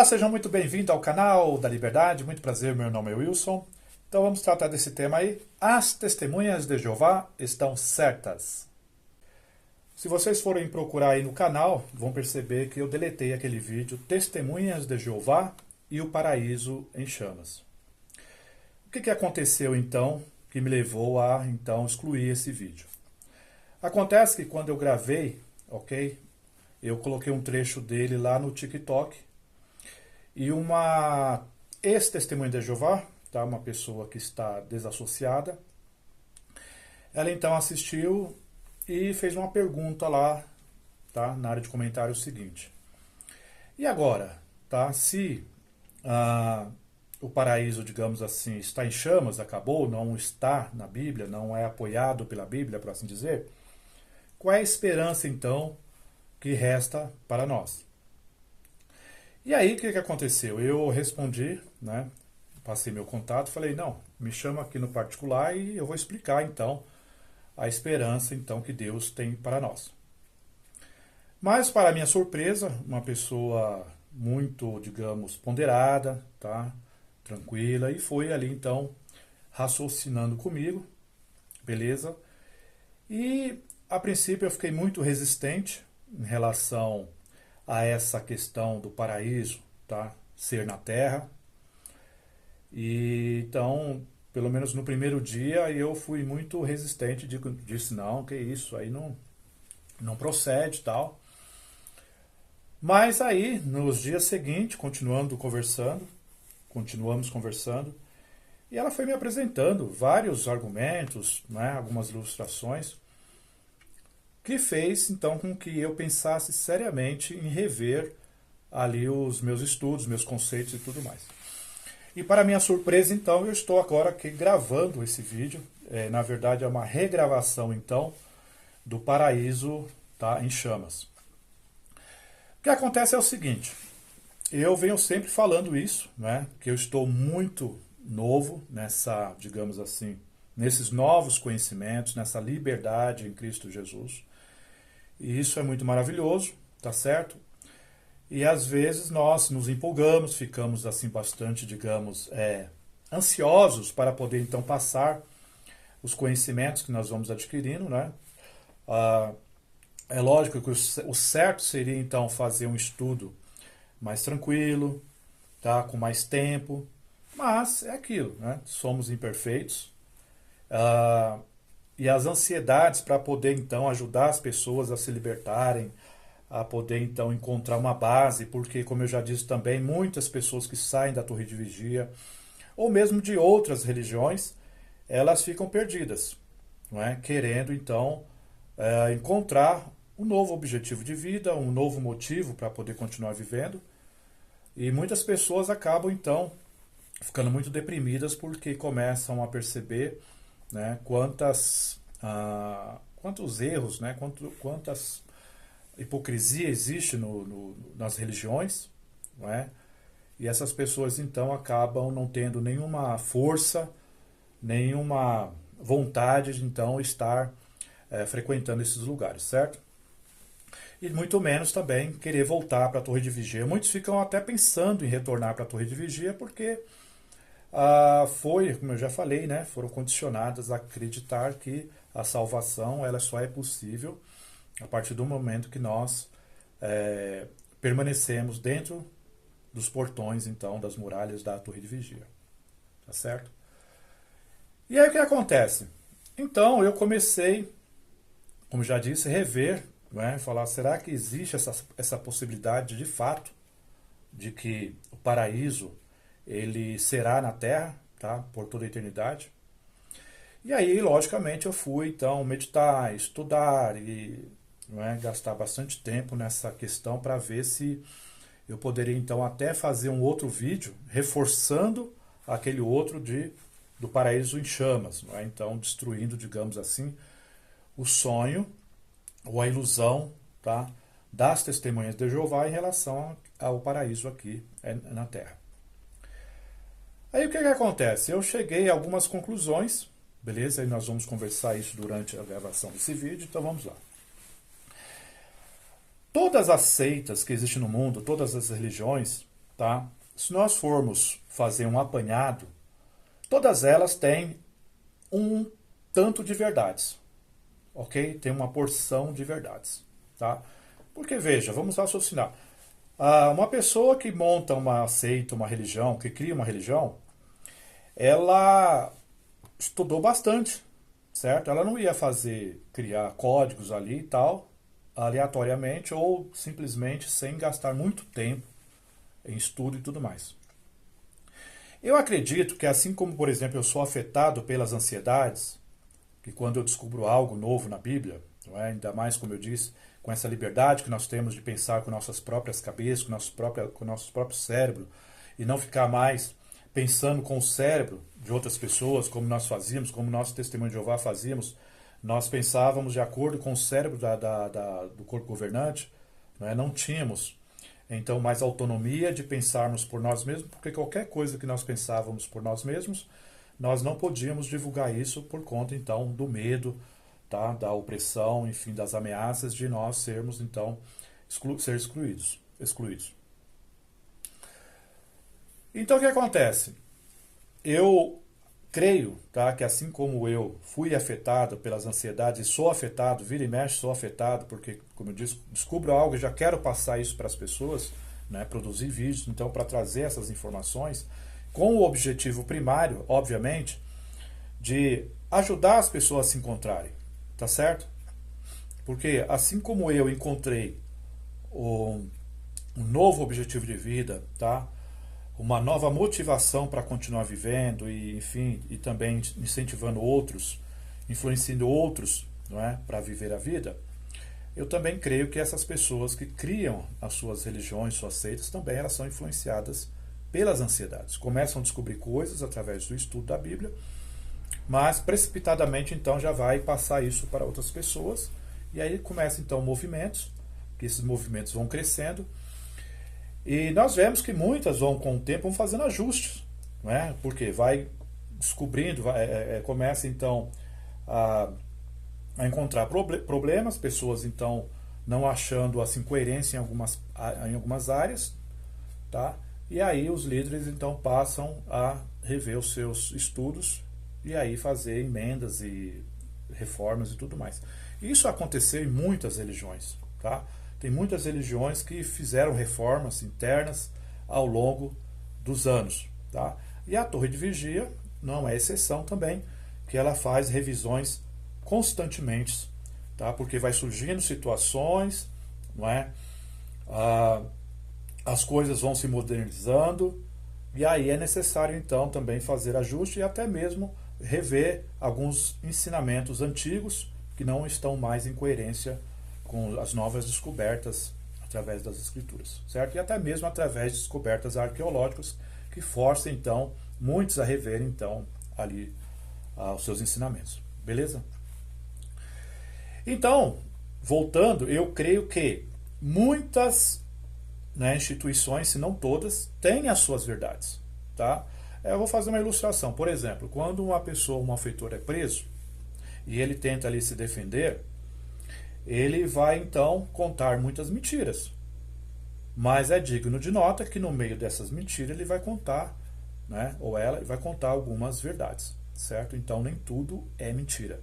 sejam muito bem-vindos ao canal da Liberdade. Muito prazer, meu nome é Wilson. Então vamos tratar desse tema aí. As testemunhas de Jeová estão certas? Se vocês forem procurar aí no canal, vão perceber que eu deletei aquele vídeo Testemunhas de Jeová e o Paraíso em Chamas. O que aconteceu então que me levou a então excluir esse vídeo? Acontece que quando eu gravei, ok, eu coloquei um trecho dele lá no TikTok e uma ex-testemunha de Jeová, tá, uma pessoa que está desassociada, ela então assistiu e fez uma pergunta lá, tá, na área de comentário o seguinte: e agora, tá, se o paraíso, digamos assim, está em chamas, acabou, não está na Bíblia, não é apoiado pela Bíblia, por assim dizer, qual é a esperança então que resta para nós? E aí, o que aconteceu? Eu respondi, né, passei meu contato, falei, não, me chama aqui no particular e eu vou explicar, então, a esperança, então, que Deus tem para nós. Mas, para minha surpresa, uma pessoa muito, digamos, ponderada, tá, tranquila, e foi ali, então, raciocinando comigo, beleza? E, a princípio, eu fiquei muito resistente em relação a essa questão do paraíso, tá, ser na Terra. E então, pelo menos no primeiro dia, eu fui muito resistente, disse não, que isso aí não procede e tal. Mas aí, nos dias seguintes, continuamos conversando, e ela foi me apresentando vários argumentos, né, algumas ilustrações, que fez então com que eu pensasse seriamente em rever ali os meus estudos, meus conceitos e tudo mais. E para minha surpresa, então, eu estou agora aqui gravando esse vídeo. Na verdade, é uma regravação, então, do Paraíso, tá, em Chamas. O que acontece é o seguinte: eu venho sempre falando isso, né, que eu estou muito novo nessa, digamos assim, nesses novos conhecimentos, nessa liberdade em Cristo Jesus. E isso é muito maravilhoso, tá certo? E às vezes nós nos empolgamos, ficamos assim bastante, digamos, ansiosos para poder então passar os conhecimentos que nós vamos adquirindo, né? É lógico que o certo seria então fazer um estudo mais tranquilo, tá? Com mais tempo, mas é aquilo, né? Somos imperfeitos. E as ansiedades para poder então ajudar as pessoas a se libertarem, a poder então encontrar uma base, porque, como eu já disse também, muitas pessoas que saem da torre de vigia, ou mesmo de outras religiões, elas ficam perdidas, não é? Querendo então encontrar um novo objetivo de vida, um novo motivo para poder continuar vivendo, e muitas pessoas acabam então ficando muito deprimidas porque começam a perceber, né, quantos erros, né, quantas hipocrisia existe nas religiões, não é? E essas pessoas então acabam não tendo nenhuma força, nenhuma vontade de então estar frequentando esses lugares, certo? E muito menos também querer voltar para a Torre de Vigia. Muitos ficam até pensando em retornar para a Torre de Vigia porque como eu já falei, né, foram condicionadas a acreditar que a salvação ela só é possível a partir do momento que nós permanecemos dentro dos portões, então, das muralhas da Torre de Vigia. Tá certo? E aí o que acontece? Então eu comecei, como já disse, rever, né, falar, será que existe essa possibilidade de fato de que o paraíso ele será na Terra, tá, por toda a eternidade? E aí, logicamente, eu fui então meditar, estudar e gastar bastante tempo nessa questão para ver se eu poderia então até fazer um outro vídeo reforçando aquele outro do paraíso em chamas, não é? Então destruindo, digamos assim, o sonho ou a ilusão, tá, das testemunhas de Jeová em relação ao paraíso aqui na Terra. Aí o que acontece? Eu cheguei a algumas conclusões, beleza? E nós vamos conversar isso durante a gravação desse vídeo, então vamos lá. Todas as seitas que existem no mundo, todas as religiões, tá? Se nós formos fazer um apanhado, todas elas têm um tanto de verdades, ok? Tem uma porção de verdades, tá? Porque, veja, vamos raciocinar. Uma pessoa que monta uma seita, uma religião, que cria uma religião, ela estudou bastante, certo? Ela não ia criar códigos ali e tal, aleatoriamente ou simplesmente sem gastar muito tempo em estudo e tudo mais. Eu acredito que assim como, por exemplo, eu sou afetado pelas ansiedades, que quando eu descubro algo novo na Bíblia, não é? Ainda mais, como eu disse, com essa liberdade que nós temos de pensar com nossas próprias cabeças, com nosso próprio cérebro, e não ficar mais pensando com o cérebro de outras pessoas, como nós fazíamos, como nosso testemunho de Jeová fazíamos. Nós pensávamos de acordo com o cérebro do corpo governante, não é? Não tínhamos, então, mais autonomia de pensarmos por nós mesmos, porque qualquer coisa que nós pensávamos por nós mesmos, nós não podíamos divulgar isso por conta, então, do medo, tá? Da opressão, enfim, das ameaças de nós sermos, então, ser excluídos. Então, o que acontece? Eu creio, tá, que assim como eu fui afetado pelas ansiedades e sou afetado, vira e mexe, sou afetado, porque, como eu disse, descubro algo e já quero passar isso para as pessoas, né, produzir vídeos, então, para trazer essas informações, com o objetivo primário, obviamente, de ajudar as pessoas a se encontrarem, tá certo? Porque assim como eu encontrei um novo objetivo de vida, tá? Uma nova motivação para continuar vivendo e, enfim, e também incentivando outros, influenciando outros, não é, para viver a vida. Eu também creio que essas pessoas que criam as suas religiões, suas seitas, também elas são influenciadas pelas ansiedades. Começam a descobrir coisas através do estudo da Bíblia, mas precipitadamente então já vai passar isso para outras pessoas e aí começam então movimentos, que esses movimentos vão crescendo. E nós vemos que muitas vão, com o tempo, vão fazendo ajustes, não é? Porque vai descobrindo, começa então a encontrar problemas, pessoas então não achando assim coerência em algumas áreas, tá? E aí os líderes então passam a rever os seus estudos e aí fazer emendas e reformas e tudo mais. Isso aconteceu em muitas religiões, tá? Tem muitas religiões que fizeram reformas internas ao longo dos anos, tá? E a Torre de Vigia não é exceção também, que ela faz revisões constantemente, tá? Porque vai surgindo situações, não é? As coisas vão se modernizando e aí é necessário então também fazer ajuste e até mesmo rever alguns ensinamentos antigos que não estão mais em coerência com as novas descobertas através das escrituras, certo? E até mesmo através de descobertas arqueológicas que forçam então muitos a reverem então ali os seus ensinamentos, beleza? Então, voltando, eu creio que muitas, né, instituições, se não todas, têm as suas verdades, tá? Eu vou fazer uma ilustração. Por exemplo, quando uma pessoa, um malfeitor é preso e ele tenta ali se defender, ele vai então contar muitas mentiras. Mas é digno de nota que no meio dessas mentiras ele vai contar, né, ou ela vai contar algumas verdades, certo? Então nem tudo é mentira.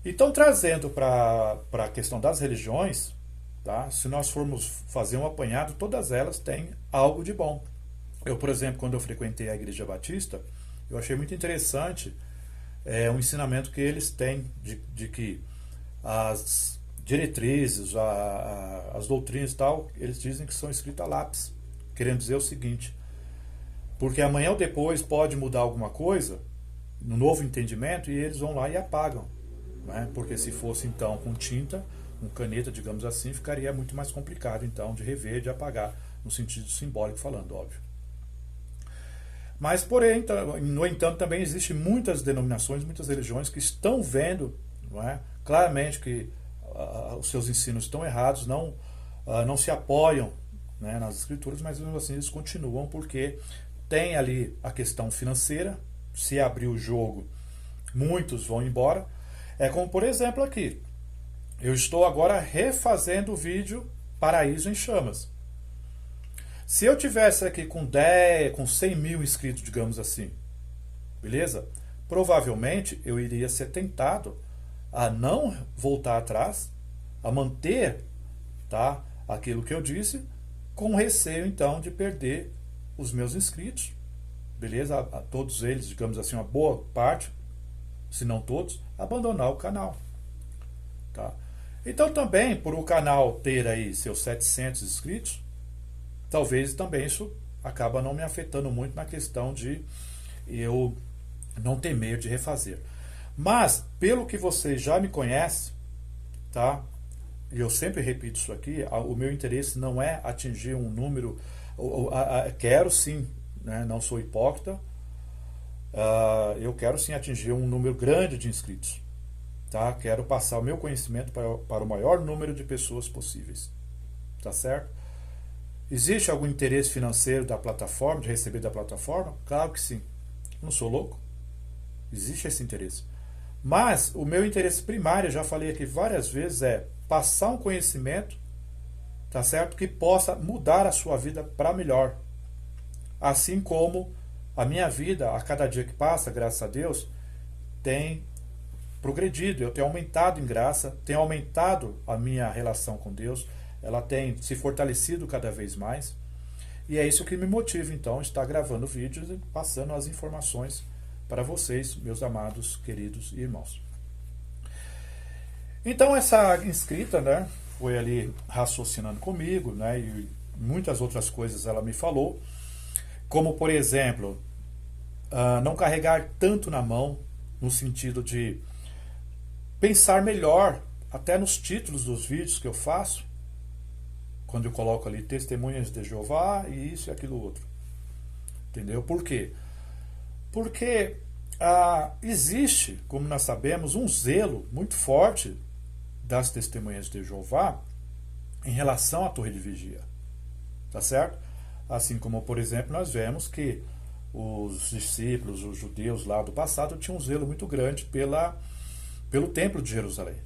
Então, trazendo para a questão das religiões, tá? Se nós formos fazer um apanhado, todas elas têm algo de bom. Eu, por exemplo, quando eu frequentei a Igreja Batista, eu achei muito interessante um ensinamento que eles têm de que as diretrizes, as doutrinas e tal, eles dizem que são escritas a lápis, querendo dizer o seguinte: porque amanhã ou depois pode mudar alguma coisa, no novo entendimento, e eles vão lá e apagam, né? Porque se fosse então com tinta, com caneta, digamos assim, ficaria muito mais complicado então de rever, de apagar, no sentido simbólico falando, óbvio. Mas, porém, no entanto, também existem muitas denominações, muitas religiões que estão vendo, não é, claramente que os seus ensinos estão errados, não se apoiam, né, nas escrituras, mas mesmo assim eles continuam porque tem ali a questão financeira. Se abrir o jogo, muitos vão embora. É como, por exemplo, aqui. Eu estou agora refazendo o vídeo Paraíso em Chamas. Se eu tivesse aqui com 10, com 100 mil inscritos, digamos assim, beleza? Provavelmente eu iria ser tentado a não voltar atrás, a manter, tá, aquilo que eu disse, com receio então de perder os meus inscritos, beleza? A todos eles, digamos assim, uma boa parte, se não todos, abandonar o canal, tá? Então também, por o canal ter aí seus 700 inscritos, talvez também isso acaba não me afetando muito na questão de eu não ter medo de refazer. Mas, pelo que vocês já me conhecem, tá? E eu sempre repito isso aqui, o meu interesse não é atingir um número, quero sim, né, não sou hipócrita, eu quero sim atingir um número grande de inscritos. Tá? Quero passar o meu conhecimento para o maior número de pessoas possíveis. Tá certo? Existe algum interesse financeiro da plataforma, de receber da plataforma? Claro que sim. Não sou louco? Existe esse interesse. Mas o meu interesse primário, já falei aqui várias vezes, é passar um conhecimento, tá certo? Que possa mudar a sua vida para melhor. Assim como a minha vida, a cada dia que passa, graças a Deus, tem progredido, eu tenho aumentado em graça, tenho aumentado a minha relação com Deus, ela tem se fortalecido cada vez mais, e é isso que me motiva então estar gravando vídeos e passando as informações para vocês, meus amados, queridos irmãos. Então essa inscrita, né, foi ali raciocinando comigo, né, e muitas outras coisas ela me falou, como por exemplo, não carregar tanto na mão, no sentido de pensar melhor, até nos títulos dos vídeos que eu faço, quando eu coloco ali Testemunhas de Jeová e isso e aquilo outro. Entendeu? Por quê? Porque existe, como nós sabemos, um zelo muito forte das Testemunhas de Jeová em relação à Torre de Vigia. Tá certo? Assim como, por exemplo, nós vemos que os discípulos, os judeus lá do passado, tinham um zelo muito grande pelo Templo de Jerusalém,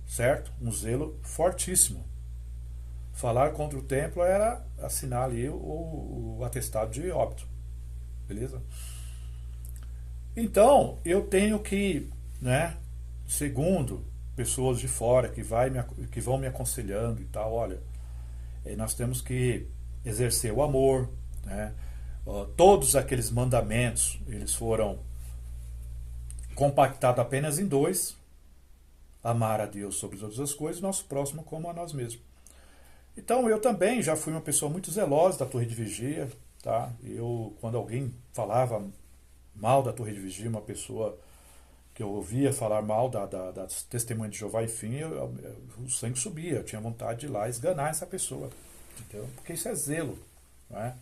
certo? Um zelo fortíssimo. Falar contra o templo era assinar ali o atestado de óbito, beleza? Então, eu tenho que, né, segundo pessoas de fora que vão me aconselhando e tal, olha, nós temos que exercer o amor, né? Todos aqueles mandamentos, eles foram compactados apenas em 2: amar a Deus sobre todas as coisas, nosso próximo como a nós mesmos. Então eu também já fui uma pessoa muito zelosa da Torre de Vigia, tá? Eu, quando alguém falava mal da Torre de Vigia, uma pessoa que eu ouvia falar mal das Testemunhas de Jeová, enfim, o sangue subia, eu tinha vontade de ir lá esganar essa pessoa, entendeu? Porque isso é zelo, né?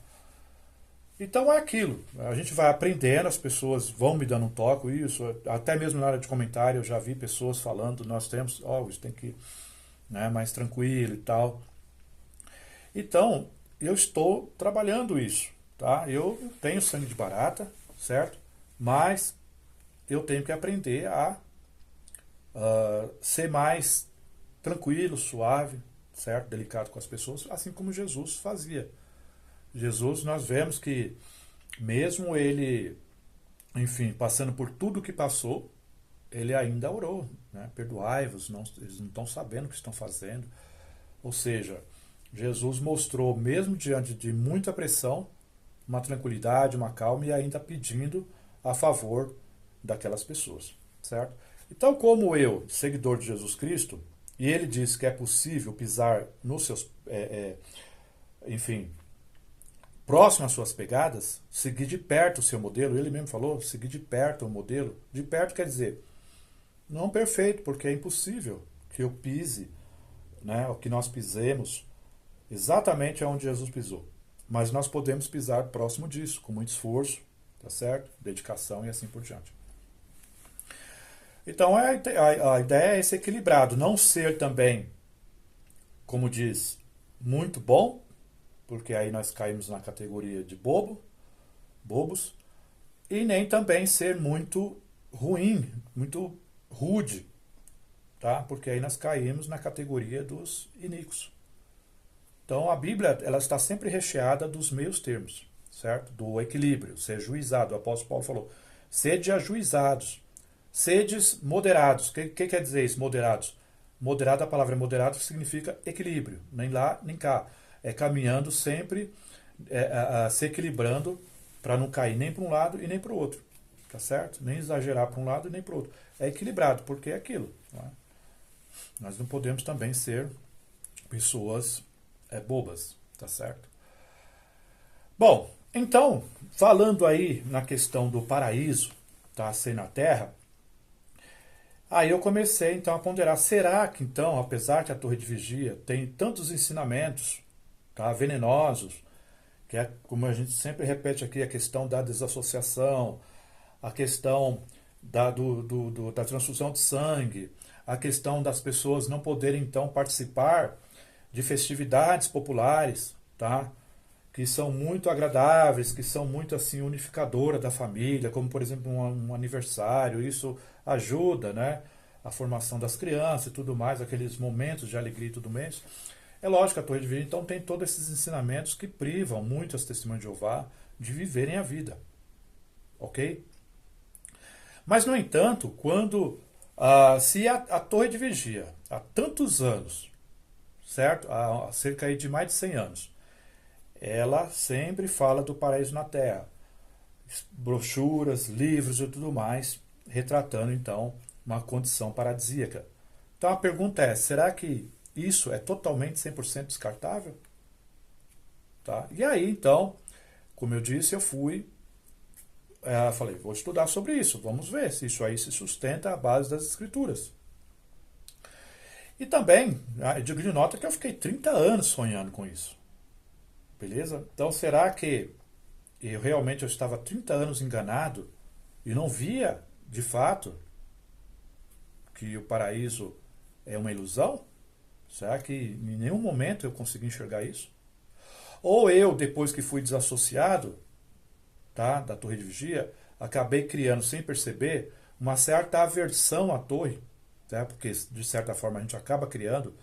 Então é aquilo, a gente vai aprendendo, as pessoas vão me dando um toque, isso, até mesmo na área de comentário eu já vi pessoas falando, nós temos, isso tem que, né, mais tranquilo e tal. Então, eu estou trabalhando isso, tá? Eu tenho sangue de barata, certo? Mas eu tenho que aprender a ser mais tranquilo, suave, certo? Delicado com as pessoas, assim como Jesus fazia. Jesus, nós vemos que mesmo ele, enfim, passando por tudo que passou, ele ainda orou, né? Perdoai-vos, eles não estão sabendo o que estão fazendo. Ou seja, Jesus mostrou, mesmo diante de muita pressão, uma tranquilidade, uma calma e ainda pedindo a favor daquelas pessoas, certo? Então, como eu, seguidor de Jesus Cristo, e ele diz que é possível pisar nos seus, enfim, próximo às suas pegadas, seguir de perto o seu modelo, ele mesmo falou, seguir de perto o modelo. De perto quer dizer, não perfeito, porque é impossível que eu pise, né, o que nós pisemos exatamente onde Jesus pisou. Mas nós podemos pisar próximo disso, com muito esforço, tá certo? Dedicação e assim por diante. Então a ideia é esse equilibrado, não ser também, como diz, muito bom, porque aí nós caímos na categoria de bobos, e nem também ser muito ruim, muito rude, tá? Porque aí nós caímos na categoria dos iníquos. Então a Bíblia ela está sempre recheada dos meios termos, certo? Do equilíbrio, ser juizado. O apóstolo Paulo falou, sede ajuizados, sedes moderados. O que quer dizer isso, moderados? Moderado, a palavra moderado significa equilíbrio, nem lá nem cá. É caminhando sempre, se equilibrando para não cair nem para um lado e nem para o outro. Tá certo? Nem exagerar para um lado e nem para o outro. É equilibrado, porque é aquilo. Não é? Nós não podemos também ser pessoas bobas, tá certo? Bom, então, falando aí na questão do paraíso, tá, ser na Terra, aí eu comecei então a ponderar, será que então, apesar que a Torre de Vigia tem tantos ensinamentos, tá, venenosos, que é como a gente sempre repete aqui, a questão da desassociação, a questão da transfusão de sangue, a questão das pessoas não poderem então participar de festividades populares, tá? Que são muito agradáveis, que são muito assim unificadoras da família, como por exemplo um aniversário, isso ajuda, né, a formação das crianças e tudo mais, aqueles momentos de alegria e tudo mais. É lógico que a Torre de Vigia então tem todos esses ensinamentos que privam muito as testemunhas de Jeová de viverem a vida, ok? Mas no entanto, quando se a Torre de Vigia há tantos anos, certo? Há cerca aí de mais de 100 anos, ela sempre fala do paraíso na Terra. Brochuras, livros e tudo mais, retratando então uma condição paradisíaca. Então a pergunta é, será que isso é totalmente 100% descartável? Tá? E aí então, como eu disse, eu falei, vou estudar sobre isso, vamos ver se isso aí se sustenta à base das escrituras. E também, eu digo de nota que eu fiquei 30 anos sonhando com isso. Beleza? Então será que eu estava 30 anos enganado e não via, de fato, que o paraíso é uma ilusão? Será que em nenhum momento eu consegui enxergar isso? Ou eu, depois que fui desassociado, tá, da Torre de Vigia, acabei criando, sem perceber, uma certa aversão à torre, tá? Porque de certa forma a gente acaba criando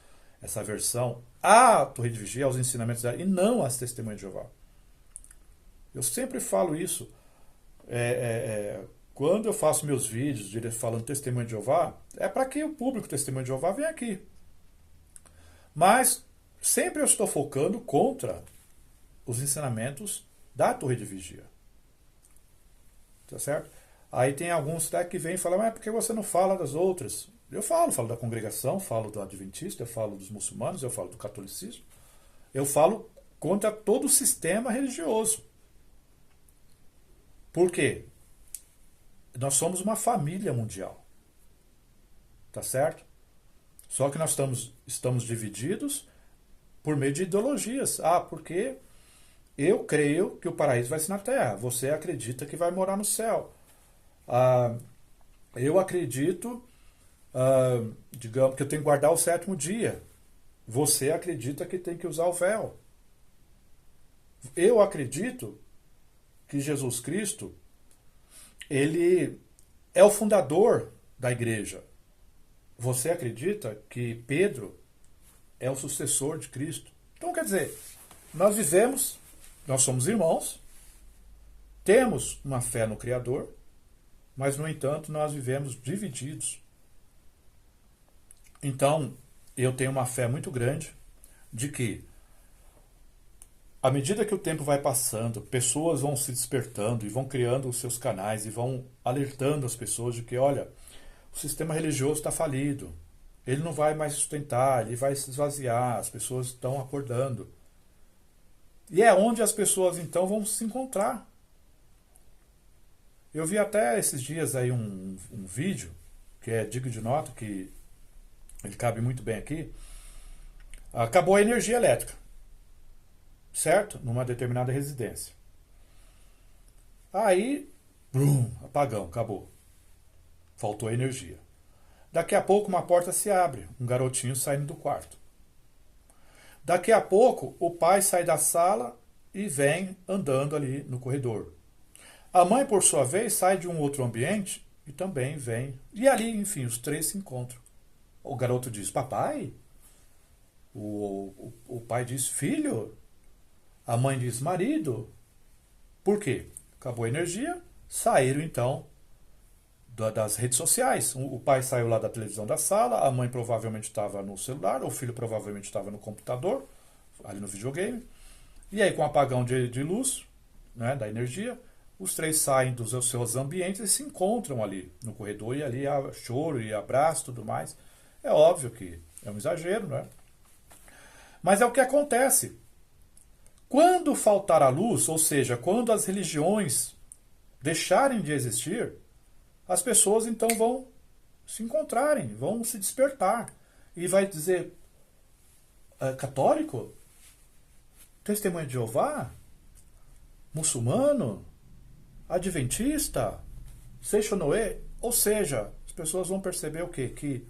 essa aversão à Torre de Vigia, aos ensinamentos dela, e não às testemunhas de Jeová. Eu sempre falo isso. Quando eu faço meus vídeos falando testemunho de Jeová, é para que o público testemunho de Jeová venha aqui. Mas sempre eu estou focando contra os ensinamentos da Torre de Vigia. Tá certo? Aí tem alguns que vêm e falam, mas por que você não fala das outras? Eu falo da congregação, falo do adventista, eu falo dos muçulmanos, eu falo do catolicismo. Eu falo contra todo o sistema religioso. Por quê? Nós somos uma família mundial. Tá certo? Só que nós estamos divididos por meio de ideologias. Porque eu creio que o paraíso vai ser na Terra. Você acredita que vai morar no céu. Eu acredito, digamos, que eu tenho que guardar o 7º dia. Você acredita que tem que usar o véu. Eu acredito que Jesus Cristo, ele é o fundador da igreja. Você acredita que Pedro é o sucessor de Cristo? Então, quer dizer, nós somos irmãos, temos uma fé no Criador, mas, no entanto, nós vivemos divididos. Então, eu tenho uma fé muito grande de que, à medida que o tempo vai passando, pessoas vão se despertando e vão criando os seus canais e vão alertando as pessoas de que, olha, o sistema religioso está falido, ele não vai mais sustentar, ele vai se esvaziar, as pessoas estão acordando. E é onde as pessoas então vão se encontrar. Eu vi até esses dias aí um vídeo, que é digno de nota, que ele cabe muito bem aqui. Acabou a energia elétrica, certo? Numa determinada residência. Aí, apagão, acabou. Faltou energia. Daqui a pouco uma porta se abre, um garotinho saindo do quarto. Daqui a pouco o pai sai da sala e vem andando ali no corredor. A mãe, por sua vez, sai de um outro ambiente e também vem. E ali, enfim, os três se encontram. O garoto diz, papai, O pai diz filho, a mãe diz marido. Por quê? Acabou a energia, saíram então das redes sociais. O pai saiu lá da televisão da sala, a mãe provavelmente estava no celular, o filho provavelmente estava no computador, ali no videogame. E aí, com o apagão de luz, né, da energia, os três saem dos seus ambientes e se encontram ali no corredor, e ali há choro e abraço e tudo mais. É óbvio que é um exagero, né? Mas é o que acontece. Quando faltar a luz, ou seja, quando as religiões deixarem de existir, as pessoas então vão se encontrarem, vão se despertar. E vai dizer, católico? Testemunha de Jeová? Muçulmano? Adventista? Seixonoe? Ou seja, as pessoas vão perceber o quê? Que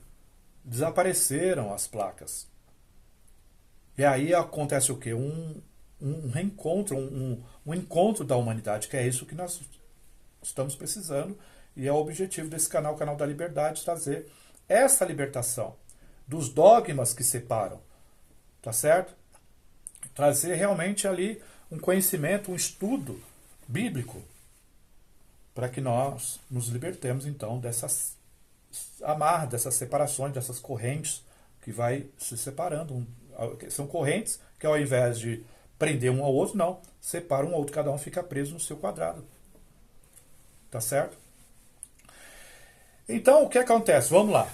desapareceram as placas. E aí acontece o quê? Um reencontro, um encontro da humanidade, que é isso que nós estamos precisando. E é o objetivo desse canal, o Canal da Liberdade, trazer essa libertação dos dogmas que separam. Tá certo? Trazer realmente ali um conhecimento, um estudo bíblico, para que nós nos libertemos então dessas amarras, dessas separações, dessas correntes que vai se separando. São correntes que ao invés de prender um ao outro, não, separa um ao outro, cada um fica preso no seu quadrado. Tá certo? Então, o que acontece? Vamos lá.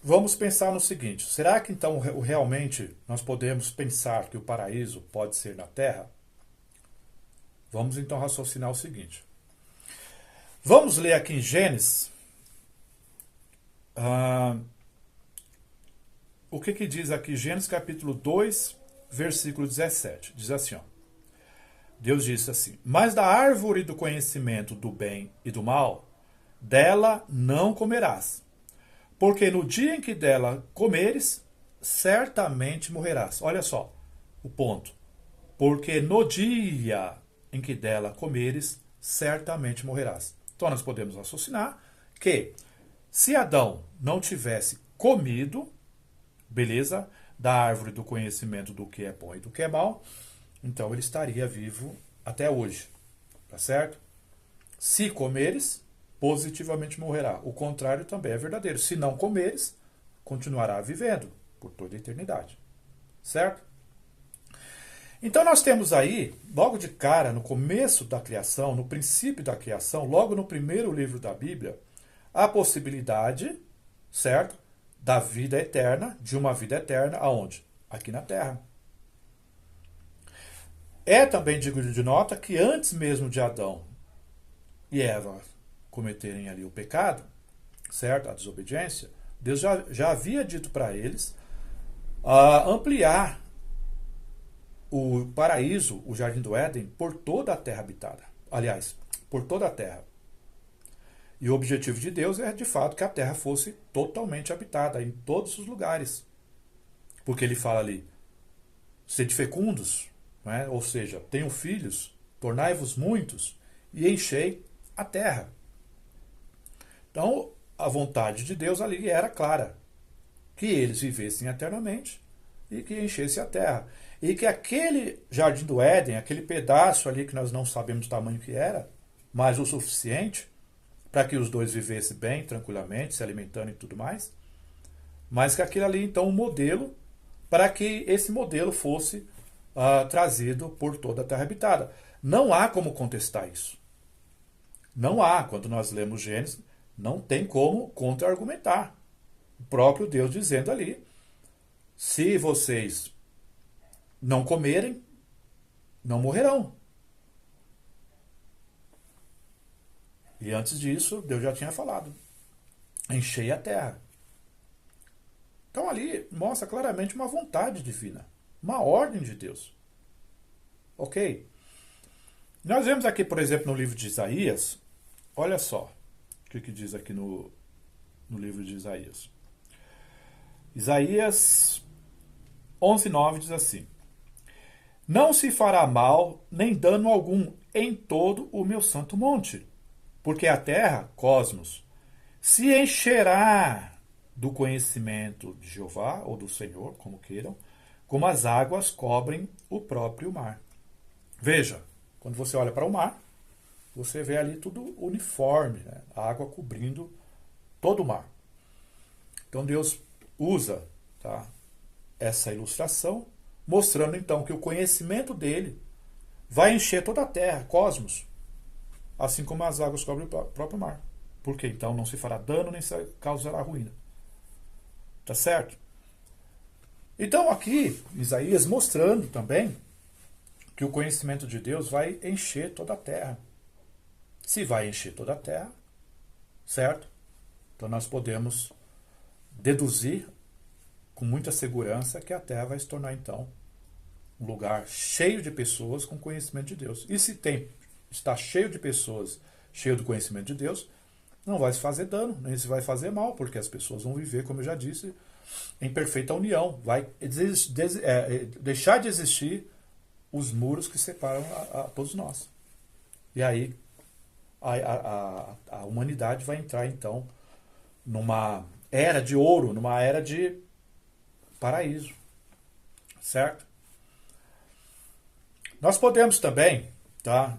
Vamos pensar no seguinte: será que então realmente nós podemos pensar que o paraíso pode ser na Terra? Vamos então raciocinar o seguinte. Vamos ler aqui em Gênesis. O que diz aqui? Gênesis capítulo 2, versículo 17. Diz assim, ó. Deus disse assim: mas da árvore do conhecimento do bem e do mal, dela não comerás. Porque no dia em que dela comeres, certamente morrerás. Olha só o ponto. Porque no dia em que dela comeres, certamente morrerás. Então nós podemos raciocinar que se Adão não tivesse comido, beleza, da árvore do conhecimento do que é bom e do que é mal, então ele estaria vivo até hoje. Tá certo? Se comeres, positivamente morrerá. O contrário também é verdadeiro. Se não comeres, continuará vivendo por toda a eternidade. Certo? Então nós temos aí, logo de cara, no começo da criação, no princípio da criação, logo no primeiro livro da Bíblia, a possibilidade, certo, da vida eterna, de uma vida eterna, aonde? Aqui na Terra. É também digno de nota que antes mesmo de Adão e Eva cometerem ali o pecado, certo? A desobediência, Deus já havia dito para eles ampliar o paraíso, o Jardim do Éden, por toda a terra habitada. Aliás, por toda a terra. E o objetivo de Deus é, de fato, que a terra fosse totalmente habitada, em todos os lugares. Porque ele fala ali, sede fecundos, né? Ou seja, tenham filhos, tornai-vos muitos e enchei a terra. Então, a vontade de Deus ali era clara, que eles vivessem eternamente e que enchesse a terra. E que aquele Jardim do Éden, aquele pedaço ali que nós não sabemos o tamanho que era, mas o suficiente para que os dois vivessem bem, tranquilamente, se alimentando e tudo mais, mas que aquilo ali, então, um modelo para que esse modelo fosse trazido por toda a terra habitada. Não há como contestar isso. Não há. Quando nós lemos Gênesis, não tem como contra-argumentar. O próprio Deus dizendo ali, se vocês não comerem, não morrerão. E antes disso, Deus já tinha falado, enchei a terra. Então ali mostra claramente uma vontade divina, uma ordem de Deus. Ok? Nós vemos aqui, por exemplo, no livro de Isaías, olha só o que diz aqui no livro de Isaías. Isaías 11:9 diz assim: não se fará mal nem dano algum em todo o meu santo monte, porque a terra, cosmos, se encherá do conhecimento de Jeová, ou do Senhor, como queiram, como as águas cobrem o próprio mar. Veja, quando você olha para o mar, você vê ali tudo uniforme, né? A água cobrindo todo o mar. Então Deus usa, tá, essa ilustração, mostrando então que o conhecimento dele vai encher toda a terra, cosmos, assim como as águas cobrem o próprio mar. Porque então não se fará dano nem se causará ruína. Tá certo? Então aqui, Isaías mostrando também que o conhecimento de Deus vai encher toda a terra. Se vai encher toda a terra, certo? Então nós podemos deduzir com muita segurança que a terra vai se tornar então um lugar cheio de pessoas com conhecimento de Deus. E se está cheio de pessoas, cheio do conhecimento de Deus, não vai se fazer dano, nem se vai fazer mal, porque as pessoas vão viver, como eu já disse, em perfeita união. Vai deixar de existir os muros que separam a todos nós. E aí a humanidade vai entrar então numa era de ouro, numa era de paraíso. Certo? Nós podemos também, tá?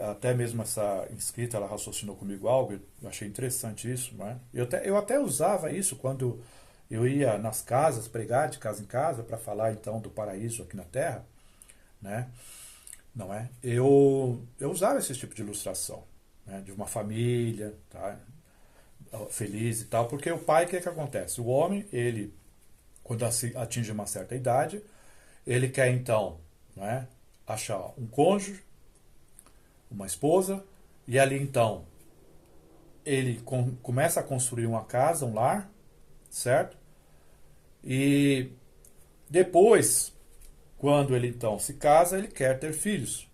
Até mesmo essa inscrita, ela raciocinou comigo algo, eu achei interessante isso, né? Eu até usava isso quando eu ia nas casas, pregar de casa em casa, para falar então do paraíso aqui na Terra, né? Não é? Eu usava esse tipo de ilustração, né? De uma família, tá? Feliz e tal, porque o pai, o que acontece? O homem, ele, quando atinge uma certa idade, ele quer então, né, achar um cônjuge, uma esposa, e ali então ele começa a construir uma casa, um lar, certo? E depois, quando ele então se casa, ele quer ter filhos.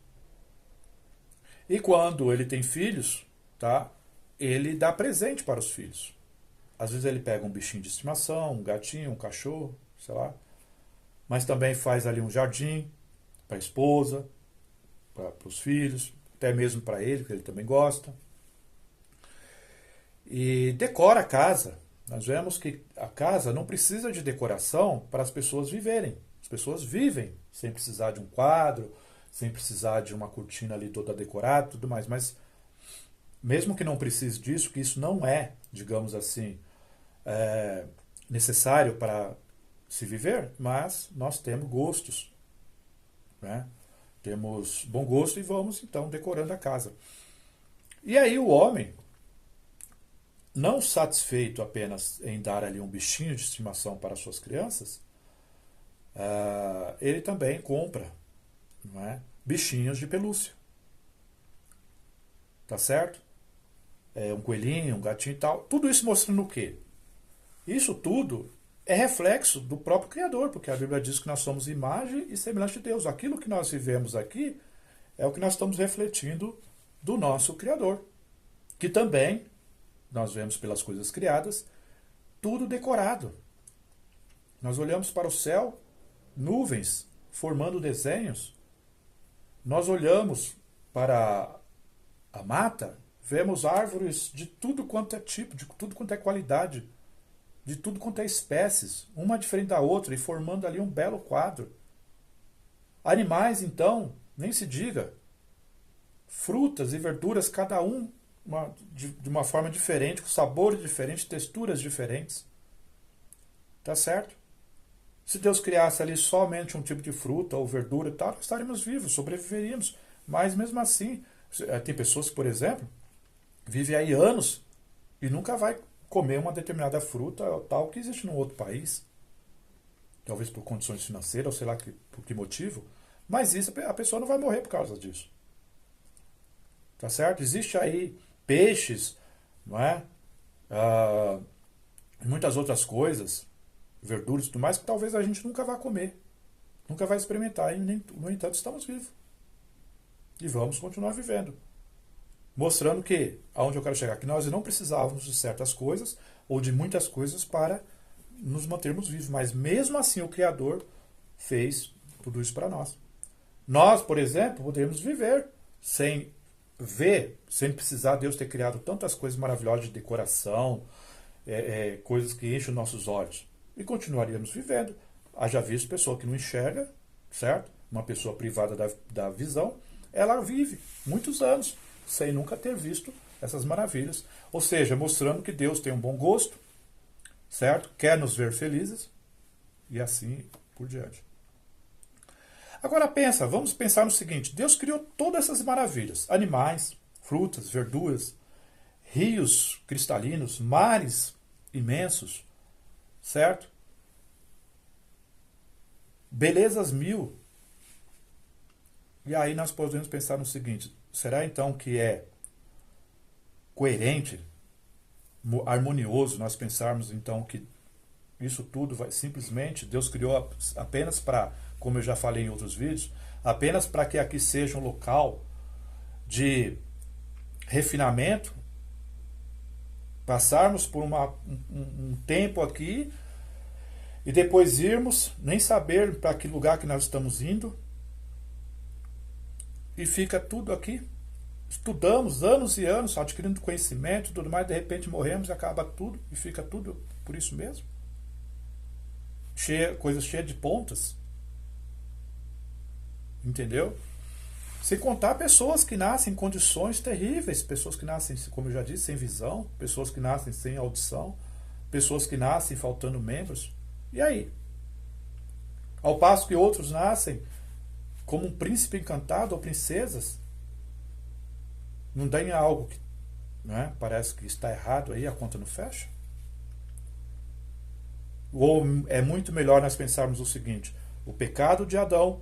E quando ele tem filhos, tá? Ele dá presente para os filhos. Às vezes ele pega um bichinho de estimação, um gatinho, um cachorro, sei lá. Mas também faz ali um jardim para a esposa, para os filhos, até mesmo para ele, que ele também gosta. E decora a casa. Nós vemos que a casa não precisa de decoração para as pessoas viverem. As pessoas vivem sem precisar de um quadro, sem precisar de uma cortina ali toda decorada e tudo mais. Mas mesmo que não precise disso, que isso não é, digamos assim, necessário para se viver, mas nós temos gostos, né? Temos bom gosto e vamos então decorando a casa. E aí o homem, não satisfeito apenas em dar ali um bichinho de estimação para suas crianças, ele também compra, não é, bichinhos de pelúcia. Tá certo? Um coelhinho, um gatinho e tal. Tudo isso mostrando o quê? Isso tudo é reflexo do próprio Criador, porque a Bíblia diz que nós somos imagem e semelhança de Deus. Aquilo que nós vivemos aqui é o que nós estamos refletindo do nosso Criador, que também nós vemos pelas coisas criadas, tudo decorado. Nós olhamos para o céu, nuvens formando desenhos. Nós olhamos para a mata, vemos árvores de tudo quanto é tipo, de tudo quanto é qualidade, de tudo quanto é espécies, uma diferente da outra, e formando ali um belo quadro. Animais, então, nem se diga. Frutas e verduras, cada um de uma forma diferente, com sabores diferentes, texturas diferentes. Tá certo? Se Deus criasse ali somente um tipo de fruta ou verdura e tal, nós estaríamos vivos, sobreviveríamos. Mas mesmo assim, tem pessoas que, por exemplo, vivem aí anos e nunca vai comer uma determinada fruta tal que existe num outro país. Talvez por condições financeiras, ou sei lá por que motivo. Mas isso, a pessoa não vai morrer por causa disso. Tá certo? Existe aí peixes, não é? Muitas outras coisas, verduras e tudo mais, que talvez a gente nunca vá comer. Nunca vai experimentar. E, no entanto, estamos vivos. E vamos continuar vivendo. Mostrando que, aonde eu quero chegar, que nós não precisávamos de certas coisas, ou de muitas coisas, para nos mantermos vivos. Mas mesmo assim o Criador fez tudo isso para nós. Nós, por exemplo, podemos viver sem ver, sem precisar Deus ter criado tantas coisas maravilhosas de decoração, coisas que enchem os nossos olhos. E continuaríamos vivendo. Haja visto pessoa que não enxerga, certo? Uma pessoa privada da visão, ela vive muitos anos sem nunca ter visto essas maravilhas. Ou seja, mostrando que Deus tem um bom gosto, certo? Quer nos ver felizes e assim por diante. Agora pensa, vamos pensar no seguinte: Deus criou todas essas maravilhas, animais, frutas, verduras, rios cristalinos, mares imensos, certo? Belezas mil. E aí nós podemos pensar no seguinte: será então que é coerente, harmonioso nós pensarmos então que isso tudo vai simplesmente, Deus criou apenas para, como eu já falei em outros vídeos, apenas para que aqui seja um local de refinamento, passarmos por um tempo aqui e depois irmos, nem saber para que lugar que nós estamos indo, e fica tudo aqui. Estudamos anos e anos, adquirindo conhecimento e tudo mais, de repente morremos e acaba tudo, e fica tudo por isso mesmo. Coisa cheia de pontas. Entendeu? Sem contar pessoas que nascem em condições terríveis, pessoas que nascem, como eu já disse, sem visão, pessoas que nascem sem audição, pessoas que nascem faltando membros. E aí? Ao passo que outros nascem como um príncipe encantado ou princesas. Não tem algo que, né, parece que está errado aí, a conta não fecha? Ou é muito melhor nós pensarmos o seguinte: o pecado de Adão,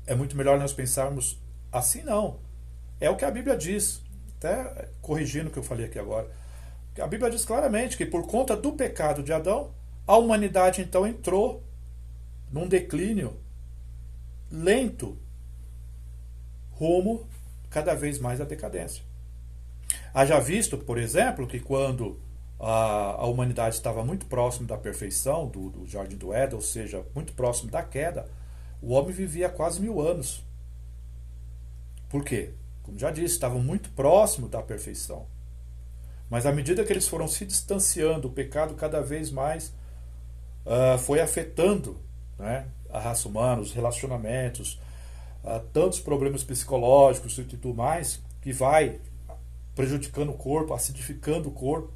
é muito melhor nós pensarmos assim? Não. É o que a Bíblia diz, até corrigindo o que eu falei aqui agora. A Bíblia diz claramente que por conta do pecado de Adão, a humanidade então entrou num declínio lento rumo cada vez mais à decadência. Haja visto, por exemplo, que quando a humanidade estava muito próximo da perfeição, do Jardim do Éden, ou seja, muito próximo da queda, o homem vivia quase 1000 anos. Por quê? Como já disse, estava muito próximo da perfeição. Mas à medida que eles foram se distanciando, o pecado cada vez mais foi afetando, né, a raça humana, os relacionamentos, tantos problemas psicológicos e tudo mais, que vai prejudicando o corpo, acidificando o corpo,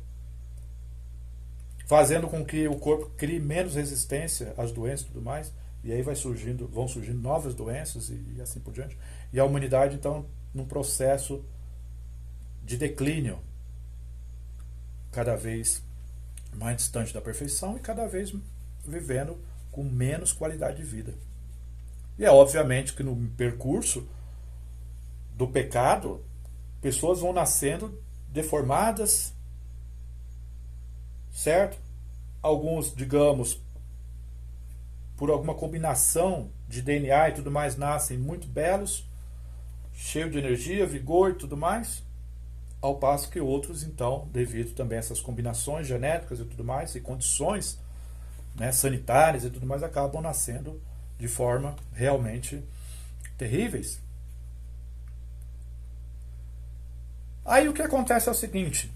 fazendo com que o corpo crie menos resistência às doenças e tudo mais, e aí vão surgindo novas doenças e assim por diante. E a humanidade, então, num processo de declínio, cada vez mais distante da perfeição e cada vez vivendo com menos qualidade de vida. E é obviamente que no percurso do pecado, pessoas vão nascendo deformadas, certo? Alguns, digamos, por alguma combinação de DNA e tudo mais, nascem muito belos, cheios de energia, vigor e tudo mais, ao passo que outros, então, devido também a essas combinações genéticas e tudo mais, e condições, né, sanitárias e tudo mais, acabam nascendo de forma realmente terríveis. Aí o que acontece é o seguinte: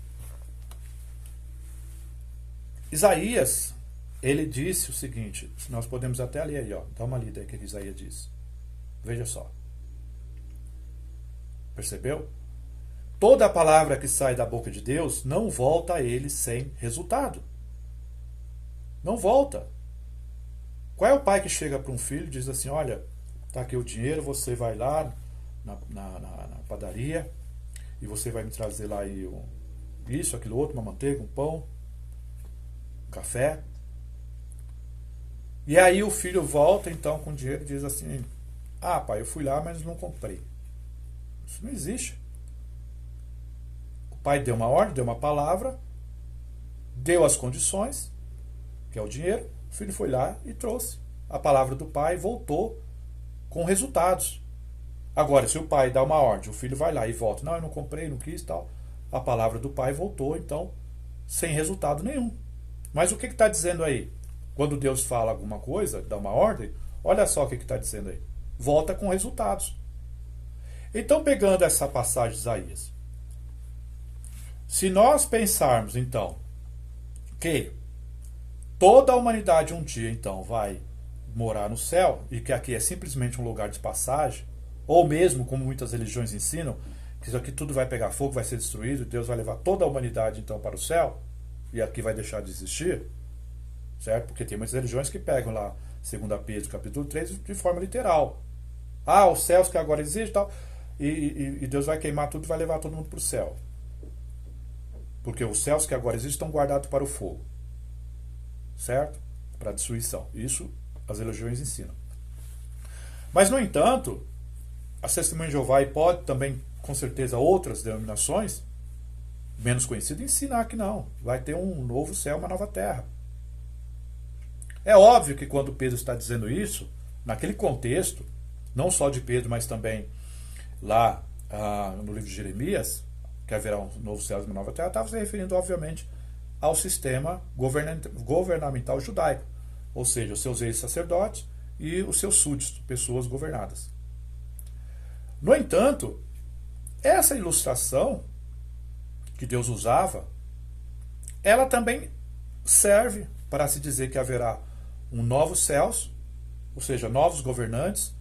Isaías, ele disse o seguinte, nós podemos até ler aí, ó, dá uma lida aí que Isaías disse. Veja só. Percebeu? Toda a palavra que sai da boca de Deus não volta a ele sem resultado. Não volta. Qual é o pai que chega para um filho e diz assim: olha, tá aqui o dinheiro, você vai lá na padaria e você vai me trazer lá aí isso, aquilo outro, uma manteiga, um pão, um café. E aí o filho volta então com o dinheiro e diz assim: ah, pai, eu fui lá, mas não comprei. Isso não existe. O pai deu uma ordem, deu uma palavra, deu as condições, que é o dinheiro, o filho foi lá e trouxe. A palavra do pai voltou com resultados. Agora, se o pai dá uma ordem, o filho vai lá e volta: não, eu não comprei, não quis, tal. A palavra do pai voltou, então, sem resultado nenhum. Mas o que está dizendo aí? Quando Deus fala alguma coisa, dá uma ordem, olha só o que está dizendo aí. Volta com resultados. Então, pegando essa passagem de Isaías, se nós pensarmos, então, que toda a humanidade um dia, então, vai morar no céu, e que aqui é simplesmente um lugar de passagem, ou mesmo, como muitas religiões ensinam, que isso aqui tudo vai pegar fogo, vai ser destruído, Deus vai levar toda a humanidade, então, para o céu, e aqui vai deixar de existir, certo? Porque tem muitas religiões que pegam lá, 2 Pedro, capítulo 3, de forma literal. Ah, os céus que agora existem e tal, e Deus vai queimar tudo e vai levar todo mundo para o céu. Porque os céus que agora existem estão guardados para o fogo. Certo? Para a destruição. Isso as religiões ensinam. Mas, no entanto, as Testemunhas de Jeová, e pode também, com certeza, outras denominações, menos conhecidas, ensinar que não. Vai ter um novo céu, uma nova terra. É óbvio que quando Pedro está dizendo isso, naquele contexto, não só de Pedro, mas também lá no livro de Jeremias, que haverá um novo céu e uma nova terra, estava se referindo, obviamente, ao sistema governamental judaico, ou seja, os seus ex-sacerdotes e os seus súditos, pessoas governadas. No entanto, essa ilustração que Deus usava, ela também serve para se dizer que haverá um novo céus, ou seja, novos governantes,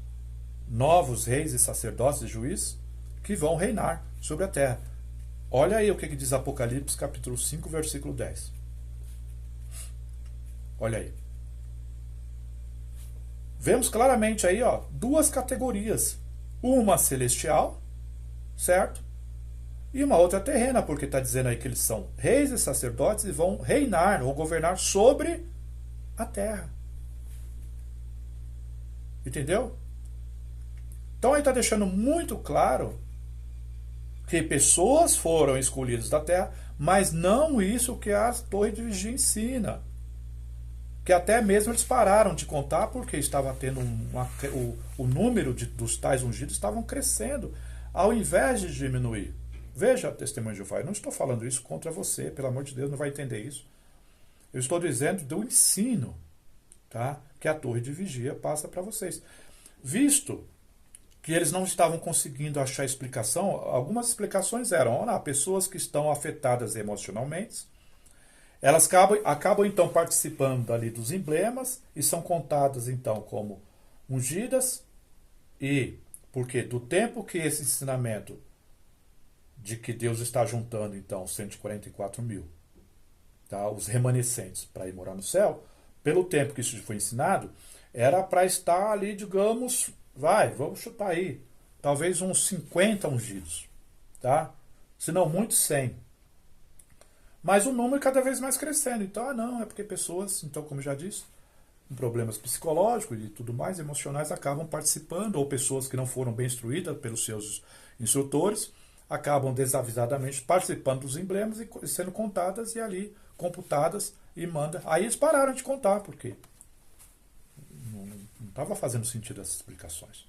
novos reis e sacerdotes e juízes que vão reinar sobre a terra. Olha aí o que diz Apocalipse, capítulo 5, versículo 10. Olha aí. Vemos claramente aí, ó, duas categorias. Uma celestial, certo? E uma outra terrena, porque está dizendo aí que eles são reis e sacerdotes e vão reinar ou governar sobre a terra. Entendeu? Então aí está deixando muito claro que pessoas foram escolhidas da terra, mas não isso que a torre de vigia ensina. Que até mesmo eles pararam de contar porque estava tendo o número dos tais ungidos estavam crescendo, ao invés de diminuir. Veja, testemunho de Jeová, eu não estou falando isso contra você, pelo amor de Deus, não vai entender isso. Eu estou dizendo do ensino, tá? Que a torre de vigia passa para vocês. Visto que eles não estavam conseguindo achar explicação, algumas explicações eram, pessoas que estão afetadas emocionalmente, elas acabam então participando ali dos emblemas e são contadas então como ungidas, e porque do tempo que esse ensinamento de que Deus está juntando então 144 mil, tá, os remanescentes para ir morar no céu, pelo tempo que isso foi ensinado, era para estar ali, digamos, vamos chutar aí, talvez uns 50 ungidos, tá? Se não muito, 100. Mas o número cada vez mais crescendo. Então, não, é porque pessoas, então, como eu já disse, com problemas psicológicos e tudo mais, emocionais, acabam participando, ou pessoas que não foram bem instruídas pelos seus instrutores, acabam desavisadamente participando dos emblemas e sendo contadas e ali computadas e manda. Aí eles pararam de contar, porque não estava fazendo sentido essas explicações.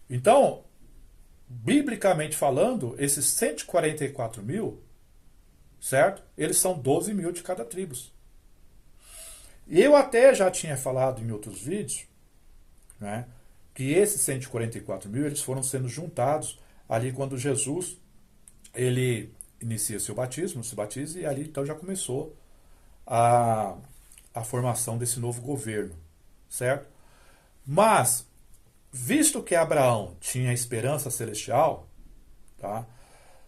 Então, biblicamente falando, esses 144 mil, certo? Eles são 12 mil de cada tribo. Eu até já tinha falado em outros vídeos, né, que esses 144 mil eles foram sendo juntados ali quando Jesus ele inicia seu batismo, se batiza, e ali então já começou a formação desse novo governo, certo? Mas, visto que Abraão tinha esperança celestial, tá?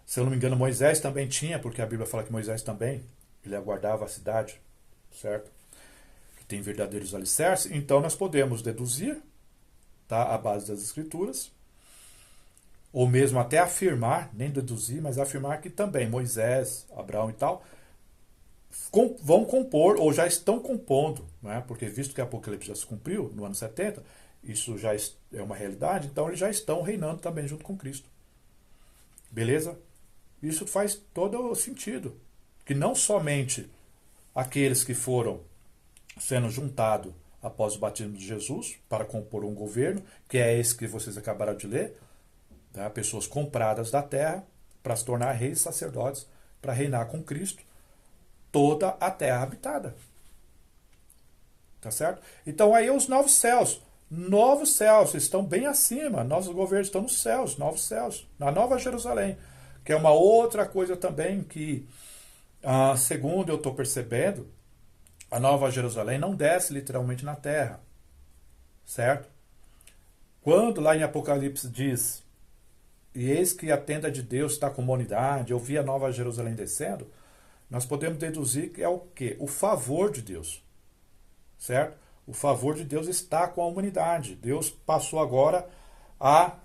Se eu não me engano, Moisés também tinha, porque a Bíblia fala que Moisés também, ele aguardava a cidade, certo? Que tem verdadeiros alicerces. Então nós podemos deduzir, tá, a base das Escrituras, ou mesmo até afirmar, nem deduzir, mas afirmar que também Moisés, Abraão e tal, vão compor, ou já estão compondo, né? Porque visto que a Apocalipse já se cumpriu no ano 70, isso já é uma realidade, então eles já estão reinando também junto com Cristo. Beleza? Isso faz todo o sentido. Que não somente aqueles que foram sendo juntados após o batismo de Jesus para compor um governo, que é esse que vocês acabaram de ler, tá? Pessoas compradas da terra para se tornar reis e sacerdotes, para reinar com Cristo toda a terra habitada. Tá certo? Então aí os novos céus estão bem acima, nossos governos estão nos céus, novos céus, na Nova Jerusalém, que é uma outra coisa também que Segundo eu estou percebendo, a Nova Jerusalém não desce literalmente na terra, certo? Quando lá em Apocalipse diz, e eis que a tenda de Deus está com a humanidade, eu vi a Nova Jerusalém descendo, nós podemos deduzir que é o quê? O favor de Deus, certo? O favor de Deus está com a humanidade. Deus passou agora a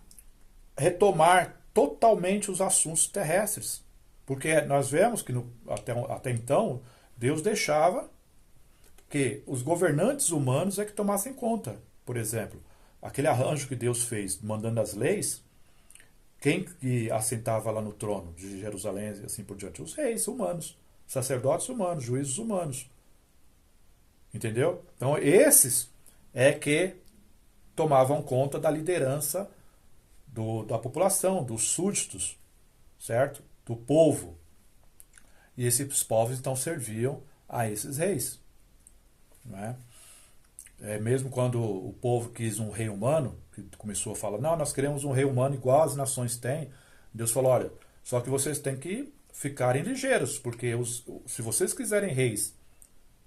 retomar totalmente os assuntos terrestres. Porque nós vemos que até então Deus deixava que os governantes humanos é que tomassem conta. Por exemplo, aquele arranjo que Deus fez mandando as leis, quem que assentava lá no trono de Jerusalém e assim por diante? Os reis humanos, sacerdotes humanos, juízes humanos. Entendeu? Então esses é que tomavam conta da liderança da população, dos súditos, certo? Do povo. E esses povos então serviam a esses reis. Não é? Mesmo quando o povo quis um rei humano, que começou a falar, não, nós queremos um rei humano igual as nações têm, Deus falou, olha, só que vocês têm que ficarem ligeiros, porque se vocês quiserem reis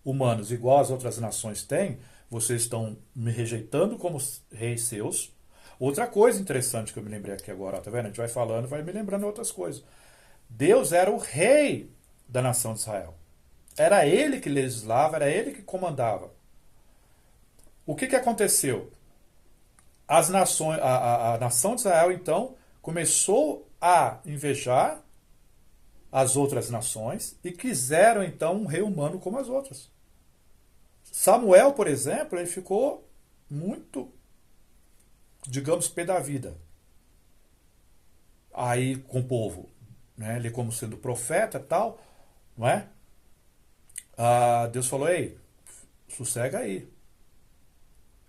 humanos igual as outras nações têm, vocês estão me rejeitando como reis seus. Outra coisa interessante que eu me lembrei aqui agora, tá vendo? A gente vai falando, vai me lembrando outras coisas. Deus era o rei da nação de Israel. Era ele que legislava, era ele que comandava. O que aconteceu? As nações, a nação de Israel, então, começou a invejar as outras nações e quiseram, então, um rei humano como as outras. Samuel, por exemplo, ele ficou muito, digamos, pé da vida. Aí, com o povo, né? Ele como sendo profeta e tal, não é? Deus falou, ei, sossega aí.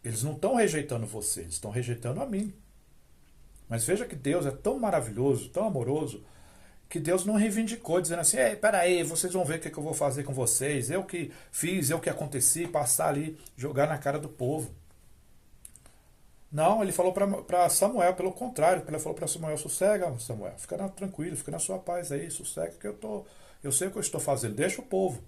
Eles não estão rejeitando você, eles estão rejeitando a mim. Mas veja que Deus é tão maravilhoso, tão amoroso, que Deus não reivindicou, dizendo assim, ei, peraí, vocês vão ver o que eu vou fazer com vocês, eu que fiz, eu que aconteci, passar ali, jogar na cara do povo. Não, ele falou para Samuel, pelo contrário, ele falou para Samuel, sossega, Samuel, fica tranquilo, fica na sua paz aí, sossega que eu sei o que eu estou fazendo, deixa o povo.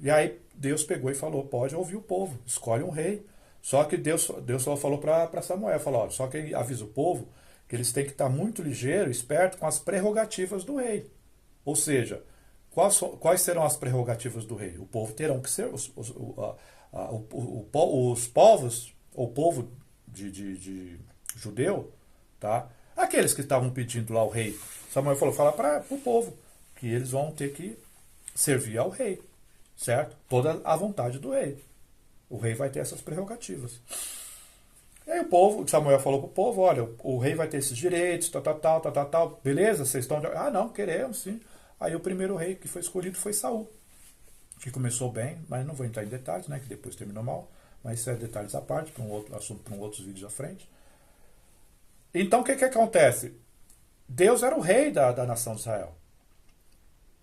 E aí Deus pegou e falou, pode ouvir o povo, escolhe um rei. Só que Deus só falou para Samuel, falou, só que avisa o povo que eles têm que estar muito ligeiro, esperto com as prerrogativas do rei. Ou seja, quais serão as prerrogativas do rei? O povo terão que ser os povos, ou povo de judeu, tá? Aqueles que estavam pedindo lá o rei. Samuel falou, fala para o povo que eles vão ter que servir ao rei, certo? Toda a vontade do rei. O rei vai ter essas prerrogativas. E aí Samuel falou para o povo, olha, o rei vai ter esses direitos, tal, beleza? Vocês estão... não, queremos, sim. Aí o primeiro rei que foi escolhido foi Saul, que começou bem, mas não vou entrar em detalhes, né, que depois terminou mal, mas isso é detalhes à parte, para um outro assunto, para outros vídeos à frente. Então o que acontece? Deus era o rei da nação de Israel,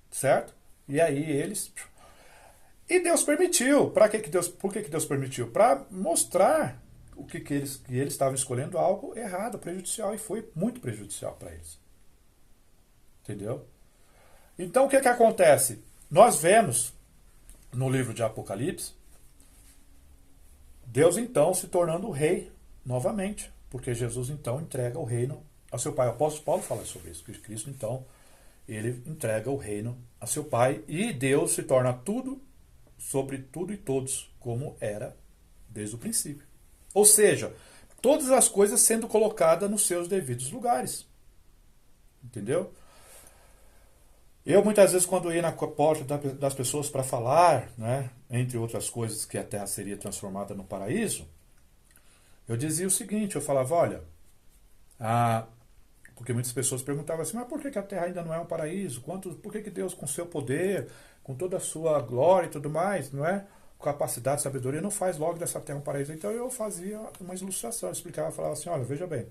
certo? E aí eles... E Deus permitiu. Por que Deus permitiu? Para mostrar que eles estavam escolhendo algo errado, prejudicial, e foi muito prejudicial para eles. Entendeu? Então o que acontece? Nós vemos no livro de Apocalipse Deus então se tornando o rei novamente, porque Jesus então entrega o reino a seu pai. O apóstolo Paulo fala sobre isso, que Cristo então ele entrega o reino a seu pai e Deus se torna tudo sobre tudo e todos, como era desde o princípio. Ou seja, todas as coisas sendo colocadas nos seus devidos lugares. Entendeu? Eu muitas vezes quando ia na porta das pessoas para falar, né, entre outras coisas que a terra seria transformada no paraíso, eu dizia o seguinte, eu falava, olha, porque muitas pessoas perguntavam assim, mas por que a terra ainda não é um paraíso? Por que Deus com seu poder, com toda a sua glória e tudo mais, não é? Capacidade, sabedoria, não faz logo dessa terra um paraíso. Então eu fazia uma ilustração, eu explicava, falava assim, olha, veja bem,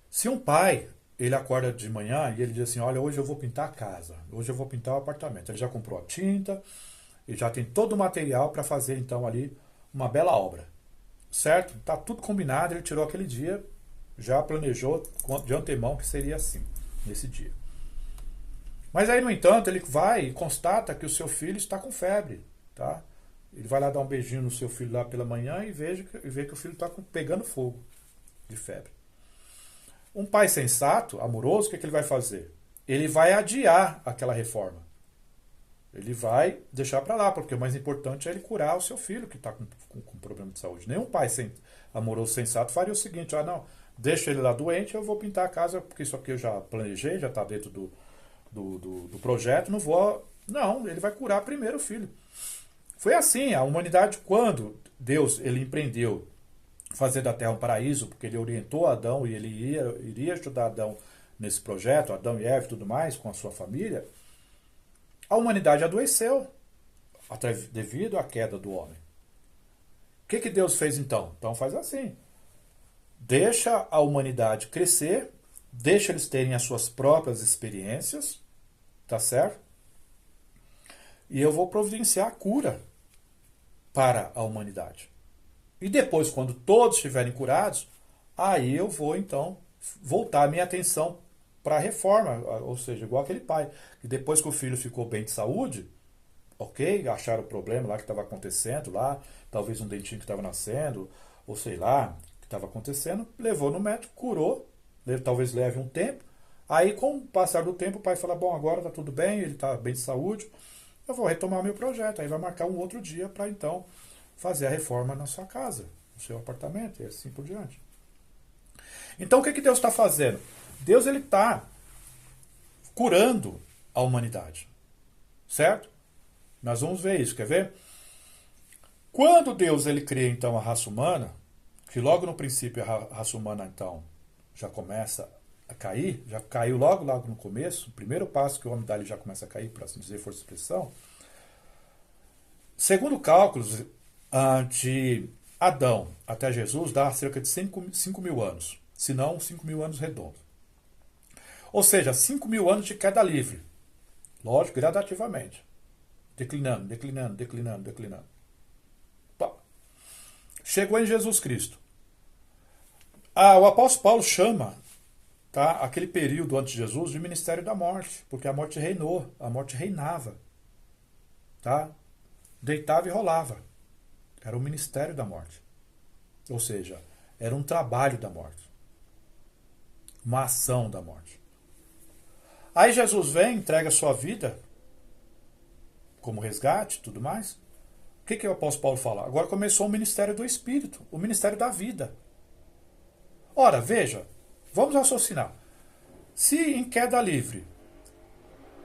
se um pai, ele acorda de manhã e ele diz assim, olha, hoje eu vou pintar a casa, hoje eu vou pintar o apartamento, ele já comprou a tinta, ele já tem todo o material para fazer então ali uma bela obra, certo? Tá tudo combinado, ele tirou aquele dia, já planejou de antemão que seria assim, nesse dia. Mas aí, no entanto, ele vai e constata que o seu filho está com febre, tá? Ele vai lá dar um beijinho no seu filho lá pela manhã e vê que o filho está pegando fogo de febre. Um pai sensato, amoroso, o que ele vai fazer? Ele vai adiar aquela reforma. Ele vai deixar para lá, porque o mais importante é ele curar o seu filho que está com problema de saúde. Nenhum pai amoroso sensato faria o seguinte: ah, não, deixa ele lá doente, eu vou pintar a casa, porque isso aqui eu já planejei, já está dentro do projeto, não vou. Não, ele vai curar primeiro o filho. Foi assim, a humanidade, quando Deus ele empreendeu fazer da Terra um paraíso, porque ele orientou Adão e ele iria ajudar Adão nesse projeto, Adão e Eva e tudo mais, com a sua família, a humanidade adoeceu devido à queda do homem. O que Deus fez então? Então faz assim. Deixa a humanidade crescer, deixa eles terem as suas próprias experiências, tá certo? E eu vou providenciar a cura para a humanidade. E depois, quando todos estiverem curados, aí eu vou então voltar a minha atenção para a reforma, ou seja, igual aquele pai, que depois que o filho ficou bem de saúde, ok, acharam o problema lá que estava acontecendo lá, talvez um dentinho que estava nascendo, ou sei lá, o que estava acontecendo, levou no médico, curou, talvez leve um tempo, aí com o passar do tempo o pai fala, bom, agora está tudo bem, ele está bem de saúde, eu vou retomar meu projeto, aí vai marcar um outro dia para então fazer a reforma na sua casa, no seu apartamento e assim por diante. Então o que Deus está fazendo? Deus ele está curando a humanidade, certo? Nós vamos ver isso, quer ver? Quando Deus ele cria então a raça humana, que logo no princípio a raça humana então já começa a cair, já caiu logo no começo, o primeiro passo que o homem dá ele já começa a cair, para assim dizer, força de expressão. Segundo cálculos de Adão até Jesus dá cerca de 5 mil anos, se não 5 mil anos redondos. Ou seja, 5 mil anos de queda livre. Lógico, gradativamente. Declinando. Pá. Chegou em Jesus Cristo. O apóstolo Paulo chama aquele período antes de Jesus de ministério da morte, porque a morte reinou, a morte reinava. Tá? Deitava e rolava. Era o ministério da morte. Ou seja, era um trabalho da morte. Uma ação da morte. Aí Jesus vem, entrega a sua vida como resgate e tudo mais. O que o apóstolo Paulo fala? Agora começou o ministério do Espírito, o ministério da vida. Ora, veja, vamos raciocinar. Se em queda livre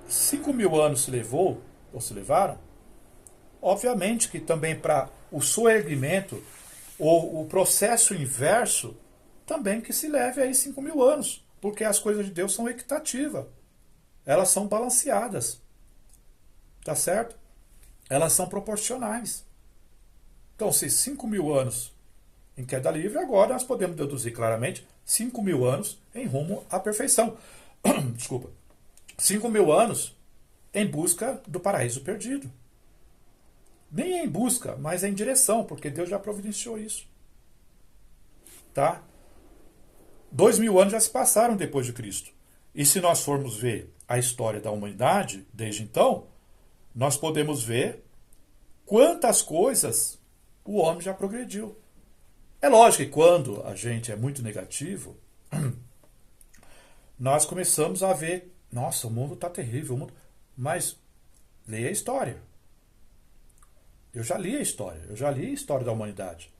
5 mil anos se levou, ou se levaram, obviamente que também para o soerguimento, ou o processo inverso, também que se leve aí 5 mil anos, porque as coisas de Deus são equitativas. Elas são balanceadas. Tá certo? Elas são proporcionais. Então, se 5 mil anos em queda livre, agora nós podemos deduzir claramente 5 mil anos em rumo à perfeição. Desculpa. 5 mil anos em busca do paraíso perdido. Nem em busca, mas em direção, porque Deus já providenciou isso. Tá? 2 mil anos já se passaram depois de Cristo. E se nós formos ver a história da humanidade, desde então, nós podemos ver quantas coisas o homem já progrediu. É lógico que quando a gente é muito negativo, nós começamos a ver, nossa, o mundo está terrível, mas leia a história. Eu já li a história da humanidade.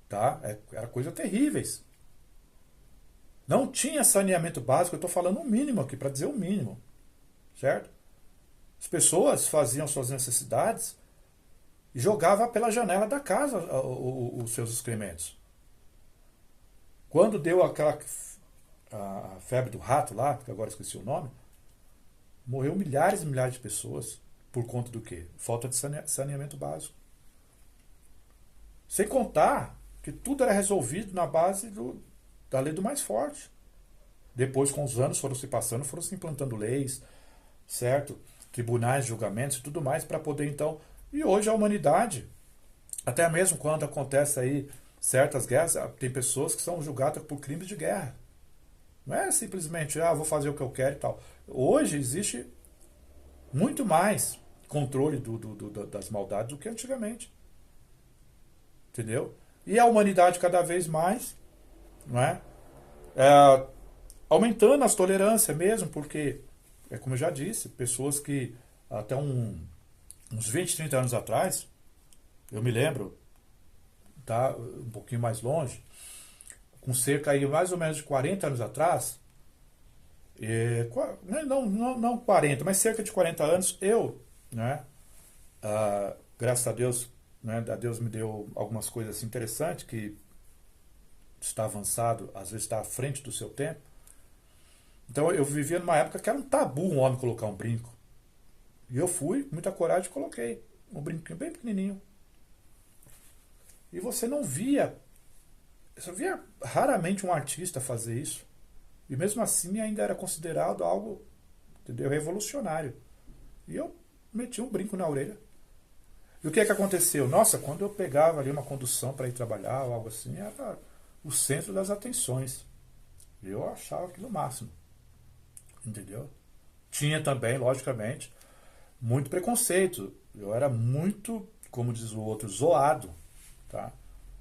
Tá? Era coisas terríveis. Não tinha saneamento básico, eu estou falando o mínimo aqui, para dizer o mínimo. Certo? As pessoas faziam suas necessidades e jogavam pela janela da casa os seus excrementos. Quando deu aquela a febre do rato lá, que agora esqueci o nome, morreu milhares e milhares de pessoas. Por conta do quê? Falta de saneamento básico. Sem contar que tudo era resolvido na base da lei do mais forte. Depois, com os anos, foram se implantando leis, certo? Tribunais, julgamentos e tudo mais para poder, então... E hoje a humanidade, até mesmo quando acontece aí certas guerras, tem pessoas que são julgadas por crimes de guerra. Não é simplesmente, vou fazer o que eu quero e tal. Hoje existe muito mais controle das maldades do que antigamente. Entendeu? E a humanidade cada vez mais, não é? Aumentando as tolerâncias mesmo, porque, como eu já disse, pessoas que até uns 20, 30 anos atrás, eu me lembro, tá, um pouquinho mais longe, com cerca aí mais ou menos de 40 anos atrás, não 40, mas cerca de 40 anos, eu, né, graças a Deus, né, a Deus me deu algumas coisas interessantes, que está avançado, às vezes está à frente do seu tempo. Então eu vivia numa época que era um tabu um homem colocar um brinco. E eu fui, com muita coragem, coloquei um brinquinho bem pequenininho. E você via raramente um artista fazer isso. E mesmo assim ainda era considerado algo, entendeu, revolucionário. E eu meti um brinco na orelha. E o que é que aconteceu? Nossa, quando eu pegava ali uma condução para ir trabalhar ou algo assim, era o centro das atenções. E eu achava aquilo o máximo. Entendeu? Tinha também, logicamente, muito preconceito. Eu era muito, como diz o outro, zoado, tá?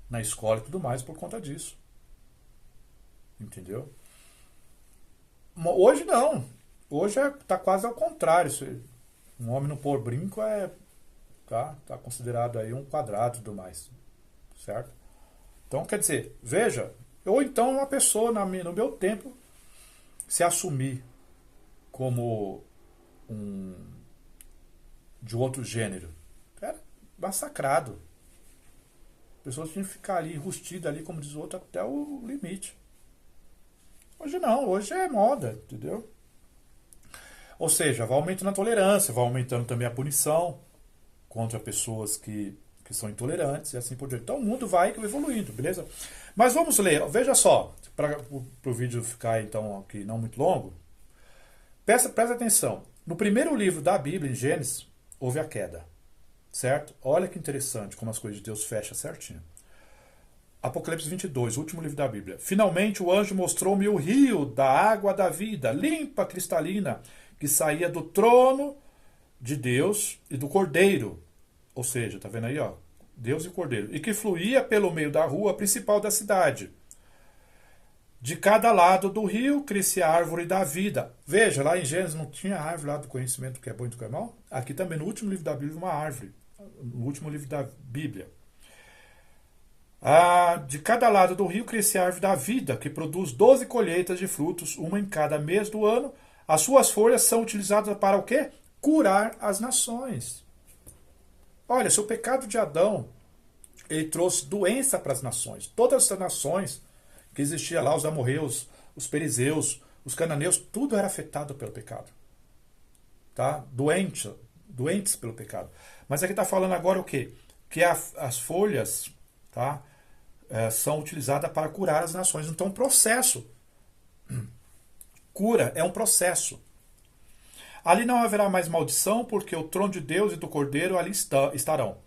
Na escola e tudo mais por conta disso. Entendeu? Hoje não. Hoje tá quase ao contrário. Um homem não pôr brinco tá considerado aí um quadrado e tudo mais. Certo? Então, quer dizer, veja, ou então uma pessoa no meu tempo se assumir como de outro gênero. Era massacrado. As pessoas tinham que ficar ali enrustidas ali, como diz o outro, até o limite. Hoje não, hoje é moda, entendeu? Ou seja, vai aumentando a tolerância, vai aumentando também a punição contra pessoas que são intolerantes e assim por diante. Então o mundo vai evoluindo, beleza? Mas vamos ler, veja só, para o vídeo ficar então aqui não muito longo, presta atenção. No primeiro livro da Bíblia, em Gênesis, houve a queda, certo? Olha que interessante como as coisas de Deus fecham certinho. Apocalipse 22, último livro da Bíblia. Finalmente o anjo mostrou-me o rio da água da vida, limpa, cristalina, que saía do trono de Deus e do Cordeiro. Ou seja, tá vendo aí, ó? Deus e Cordeiro. E que fluía pelo meio da rua principal da cidade. De cada lado do rio crescia a árvore da vida. Veja, lá em Gênesis não tinha árvore lá do conhecimento do que é bom e do que é mal? Aqui também, no último livro da Bíblia, uma árvore. No último livro da Bíblia. De cada lado do rio crescia a árvore da vida, que produz 12 colheitas de frutos, uma em cada mês do ano. As suas folhas são utilizadas para o quê? Curar as nações. Olha, se o pecado de Adão, ele trouxe doença para as nações. Todas as nações que existiam lá, os amorreus, os perizeus, os cananeus, tudo era afetado pelo pecado. Tá? Doentes pelo pecado. Mas aqui está falando agora o quê? Que as folhas, tá, são utilizadas para curar as nações. Então, um processo. Cura é um processo. Ali não haverá mais maldição, porque o trono de Deus e do Cordeiro ali estarão.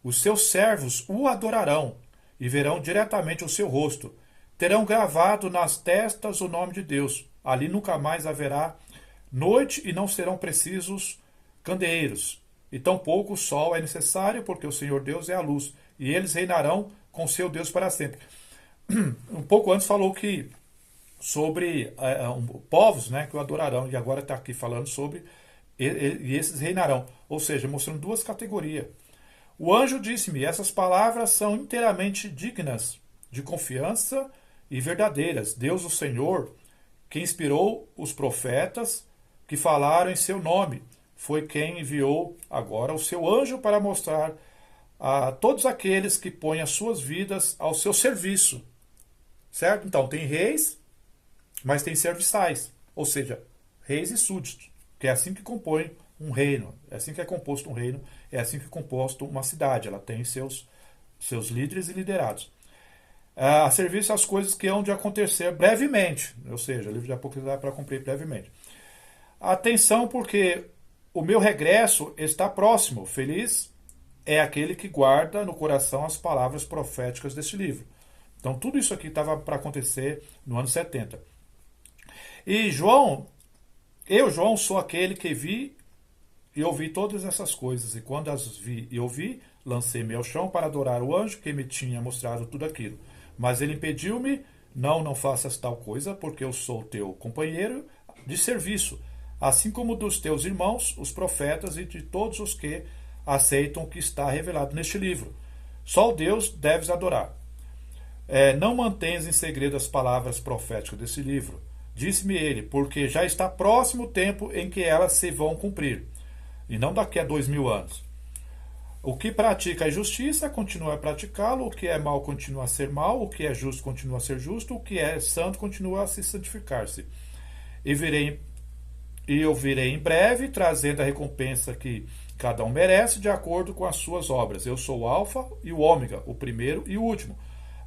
Os seus servos o adorarão e verão diretamente o seu rosto. Terão gravado nas testas o nome de Deus. Ali nunca mais haverá noite e não serão precisos candeeiros. E tampouco o sol é necessário, porque o Senhor Deus é a luz. E eles reinarão com seu Deus para sempre. Um pouco antes falou que sobre povos, né, que o adorarão, e agora está aqui falando sobre e esses reinarão, ou seja, mostrando duas categorias. O anjo disse-me: essas palavras são inteiramente dignas de confiança e verdadeiras. Deus, o Senhor, que inspirou os profetas que falaram em seu nome, foi quem enviou agora o seu anjo para mostrar a todos aqueles que põem as suas vidas ao seu serviço. Certo? Então, tem reis, mas tem serviçais, ou seja, reis e súditos, que é assim que compõe um reino, é assim que é composto um reino, é assim que é composto uma cidade, ela tem seus líderes e liderados. A serviço às coisas que hão de acontecer brevemente, ou seja, o livro de Apocalipse dá para cumprir brevemente. Atenção, porque o meu regresso está próximo, feliz é aquele que guarda no coração as palavras proféticas deste livro. Então tudo isso aqui estava para acontecer no ano 70. E João, eu, João, sou aquele que vi e ouvi todas essas coisas, e quando as vi e ouvi, lancei-me ao chão para adorar o anjo que me tinha mostrado tudo aquilo. Mas ele impediu-me, não faças tal coisa, porque eu sou teu companheiro de serviço, assim como dos teus irmãos, os profetas, e de todos os que aceitam o que está revelado neste livro. Só o Deus deves adorar. Não mantenhas em segredo as palavras proféticas desse livro. Disse-me ele, porque já está próximo o tempo em que elas se vão cumprir, e não daqui a 2000 anos. O que pratica a injustiça continua a praticá-lo, o que é mal continua a ser mal, o que é justo continua a ser justo, o que é santo continua a se santificar-se. E eu virei em breve, trazendo a recompensa que cada um merece de acordo com as suas obras. Eu sou o Alfa e o Ômega, o primeiro e o último,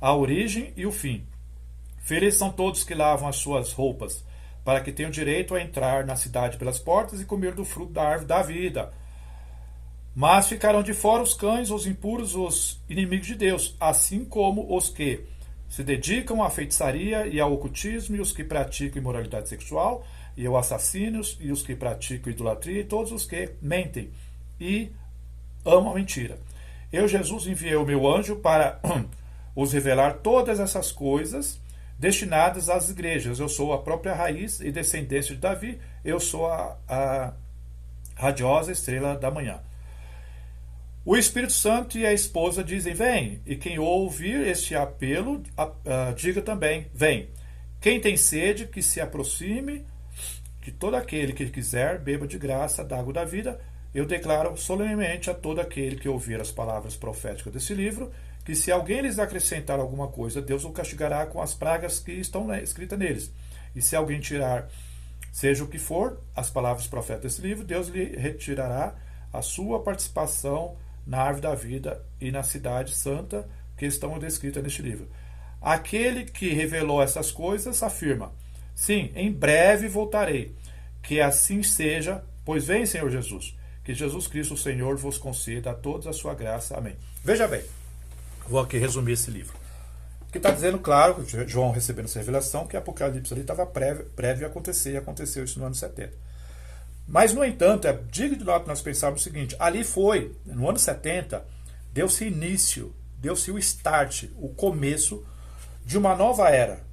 a origem e o fim. Felizes são todos que lavam as suas roupas, para que tenham direito a entrar na cidade pelas portas e comer do fruto da árvore da vida. Mas ficarão de fora os cães, os impuros, os inimigos de Deus, assim como os que se dedicam à feitiçaria e ao ocultismo, e os que praticam imoralidade sexual, e aos assassinos, e os que praticam idolatria, e todos os que mentem e amam a mentira. Eu, Jesus, enviei o meu anjo para os revelar todas essas coisas destinadas às igrejas. Eu sou a própria raiz e descendência de Davi, eu sou a radiosa estrela da manhã. O Espírito Santo e a esposa dizem, vem, e quem ouvir este apelo, diga também, vem. Quem tem sede, que se aproxime, que todo aquele que quiser beba de graça da água da vida. Eu declaro solenemente a todo aquele que ouvir as palavras proféticas desse livro, que se alguém lhes acrescentar alguma coisa, Deus o castigará com as pragas que estão escritas neles. E se alguém tirar, seja o que for, as palavras proféticas desse livro, Deus lhe retirará a sua participação na árvore da vida e na cidade santa que estão descritas neste livro. Aquele que revelou essas coisas afirma, sim, em breve voltarei, que assim seja, pois vem, Senhor Jesus, que Jesus Cristo, o Senhor, vos conceda a todos a sua graça. Amém. Veja bem, vou aqui resumir esse livro. Que está dizendo, claro, João recebendo essa revelação, que Apocalipse ali estava prévio a acontecer, e aconteceu isso no ano 70. Mas, no entanto, é digno de nós pensarmos o seguinte, ali foi, no ano 70, deu-se início, deu-se o start, o começo de uma nova era,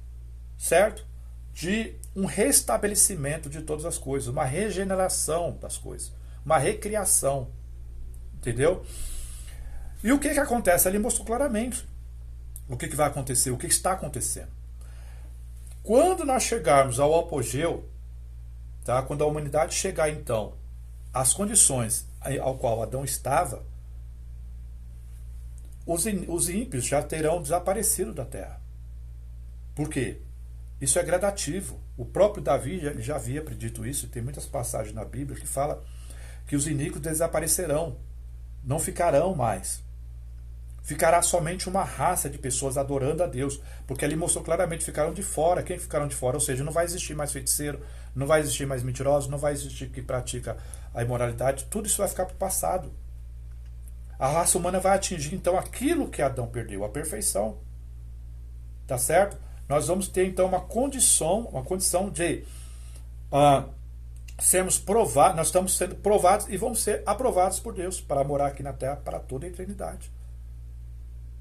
certo? De um restabelecimento de todas as coisas, uma regeneração das coisas, uma recriação, entendeu? E o que acontece? Ali mostrou claramente o que vai acontecer, o que está acontecendo. Quando nós chegarmos ao apogeu, tá? Quando a humanidade chegar, então, às condições ao qual Adão estava, os ímpios já terão desaparecido da terra. Por quê? Isso é gradativo. O próprio Davi já havia predito isso, e tem muitas passagens na Bíblia que fala que os iníquos desaparecerão, não ficarão mais. Ficará somente uma raça de pessoas adorando a Deus, porque ali mostrou claramente, ficaram de fora. Quem ficaram de fora? Ou seja, não vai existir mais feiticeiro, não vai existir mais mentiroso, não vai existir que pratica a imoralidade, tudo isso vai ficar para o passado. A raça humana vai atingir então aquilo que Adão perdeu, a perfeição. Tá certo? Nós vamos ter então uma condição de sermos provados, nós estamos sendo provados e vamos ser aprovados por Deus para morar aqui na terra para toda a eternidade.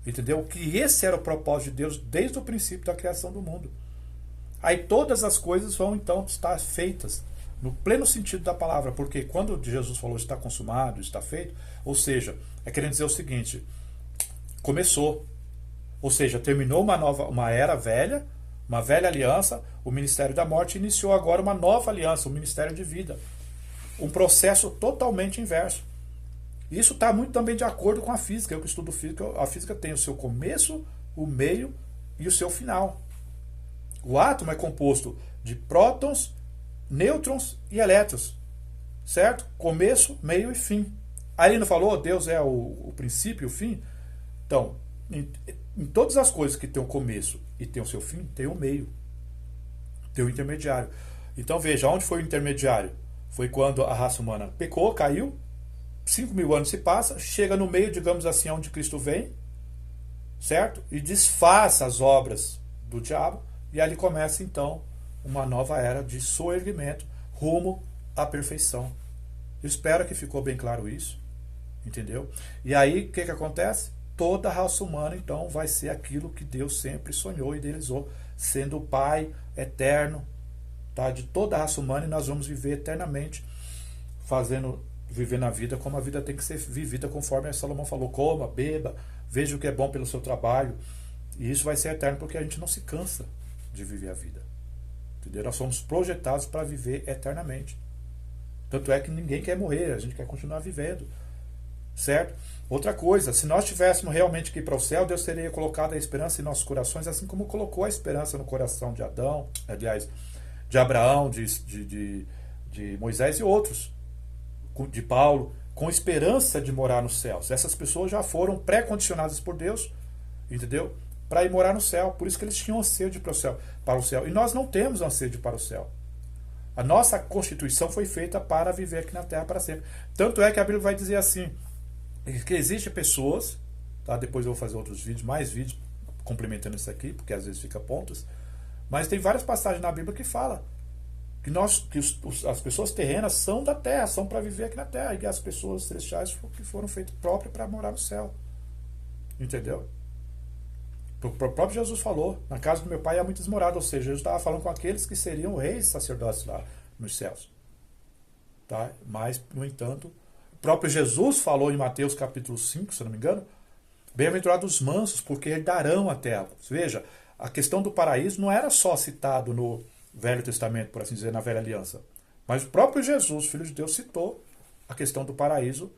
Entendeu? Que esse era o propósito de Deus desde o princípio da criação do mundo. Aí todas as coisas vão então estar feitas no pleno sentido da palavra, porque quando Jesus falou está consumado, está feito, ou seja, é querendo dizer o seguinte, começou, ou seja, terminou uma era velha, uma velha aliança, o ministério da morte iniciou agora uma nova aliança, o ministério de vida, um processo totalmente inverso. Isso está muito também de acordo com a física. Eu que estudo física, a física tem o seu começo, o meio e o seu final. O átomo é composto de prótons, nêutrons e elétrons, certo? Começo, meio e fim. Aí ele não falou, Deus é o princípio e o fim? Então, em todas as coisas que tem o começo e tem o seu fim, tem o meio, tem o intermediário. Então veja, onde foi o intermediário? Foi quando a raça humana pecou, caiu, 5.000 anos se passa, chega no meio, digamos assim, onde Cristo vem, certo? E desfaz as obras do diabo, e ali começa então uma nova era de soerguimento rumo à perfeição. Espero que ficou bem claro isso, entendeu? E aí, o que acontece? Toda a raça humana, então, vai ser aquilo que Deus sempre sonhou e idealizou, sendo o Pai eterno, tá, de toda a raça humana, e nós vamos viver eternamente, vivendo a vida como a vida tem que ser vivida, conforme Salomão falou: coma, beba, veja o que é bom pelo seu trabalho. E isso vai ser eterno, porque a gente não se cansa de viver a vida. Entendeu? Nós somos projetados para viver eternamente. Tanto é que ninguém quer morrer, a gente quer continuar vivendo. Certo? Outra coisa, se nós tivéssemos realmente que ir para o céu, Deus teria colocado a esperança em nossos corações, assim como colocou a esperança no coração de Adão, aliás, de Abraão, de Moisés e outros, de Paulo, com esperança de morar nos céus. Essas pessoas já foram pré-condicionadas por Deus, entendeu? Para ir morar no céu. Por isso que eles tinham anseio de ir para o céu. E nós não temos anseio de ir para o céu. A nossa constituição foi feita para viver aqui na Terra para sempre. Tanto é que a Bíblia vai dizer assim, que existem pessoas, tá? Depois eu vou fazer outros vídeos, mais vídeos, complementando isso aqui, porque às vezes fica pontas, mas tem várias passagens na Bíblia que fala que as pessoas terrenas são da Terra, são para viver aqui na Terra, e as pessoas celestiais que foram feitas próprias para morar no céu. Entendeu? O próprio Jesus falou: na casa do meu pai há muitas moradas, ou seja, Jesus estava falando com aqueles que seriam reis e sacerdotes lá nos céus. Tá? Mas, no entanto, o próprio Jesus falou em Mateus capítulo 5, se não me engano: bem-aventurados os mansos, porque herdarão a terra. Veja, a questão do paraíso não era só citado no Velho Testamento, por assim dizer, na Velha Aliança, mas o próprio Jesus, Filho de Deus, citou a questão do paraíso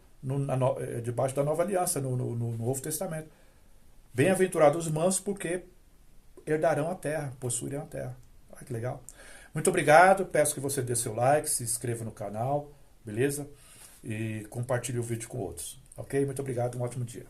debaixo da Nova Aliança, no Novo Testamento. Bem-aventurados os mansos, porque herdarão a terra, possuirão a terra. Olha que legal. Muito obrigado, peço que você dê seu like, se inscreva no canal, beleza? E compartilhe o vídeo com outros, ok? Muito obrigado, um ótimo dia.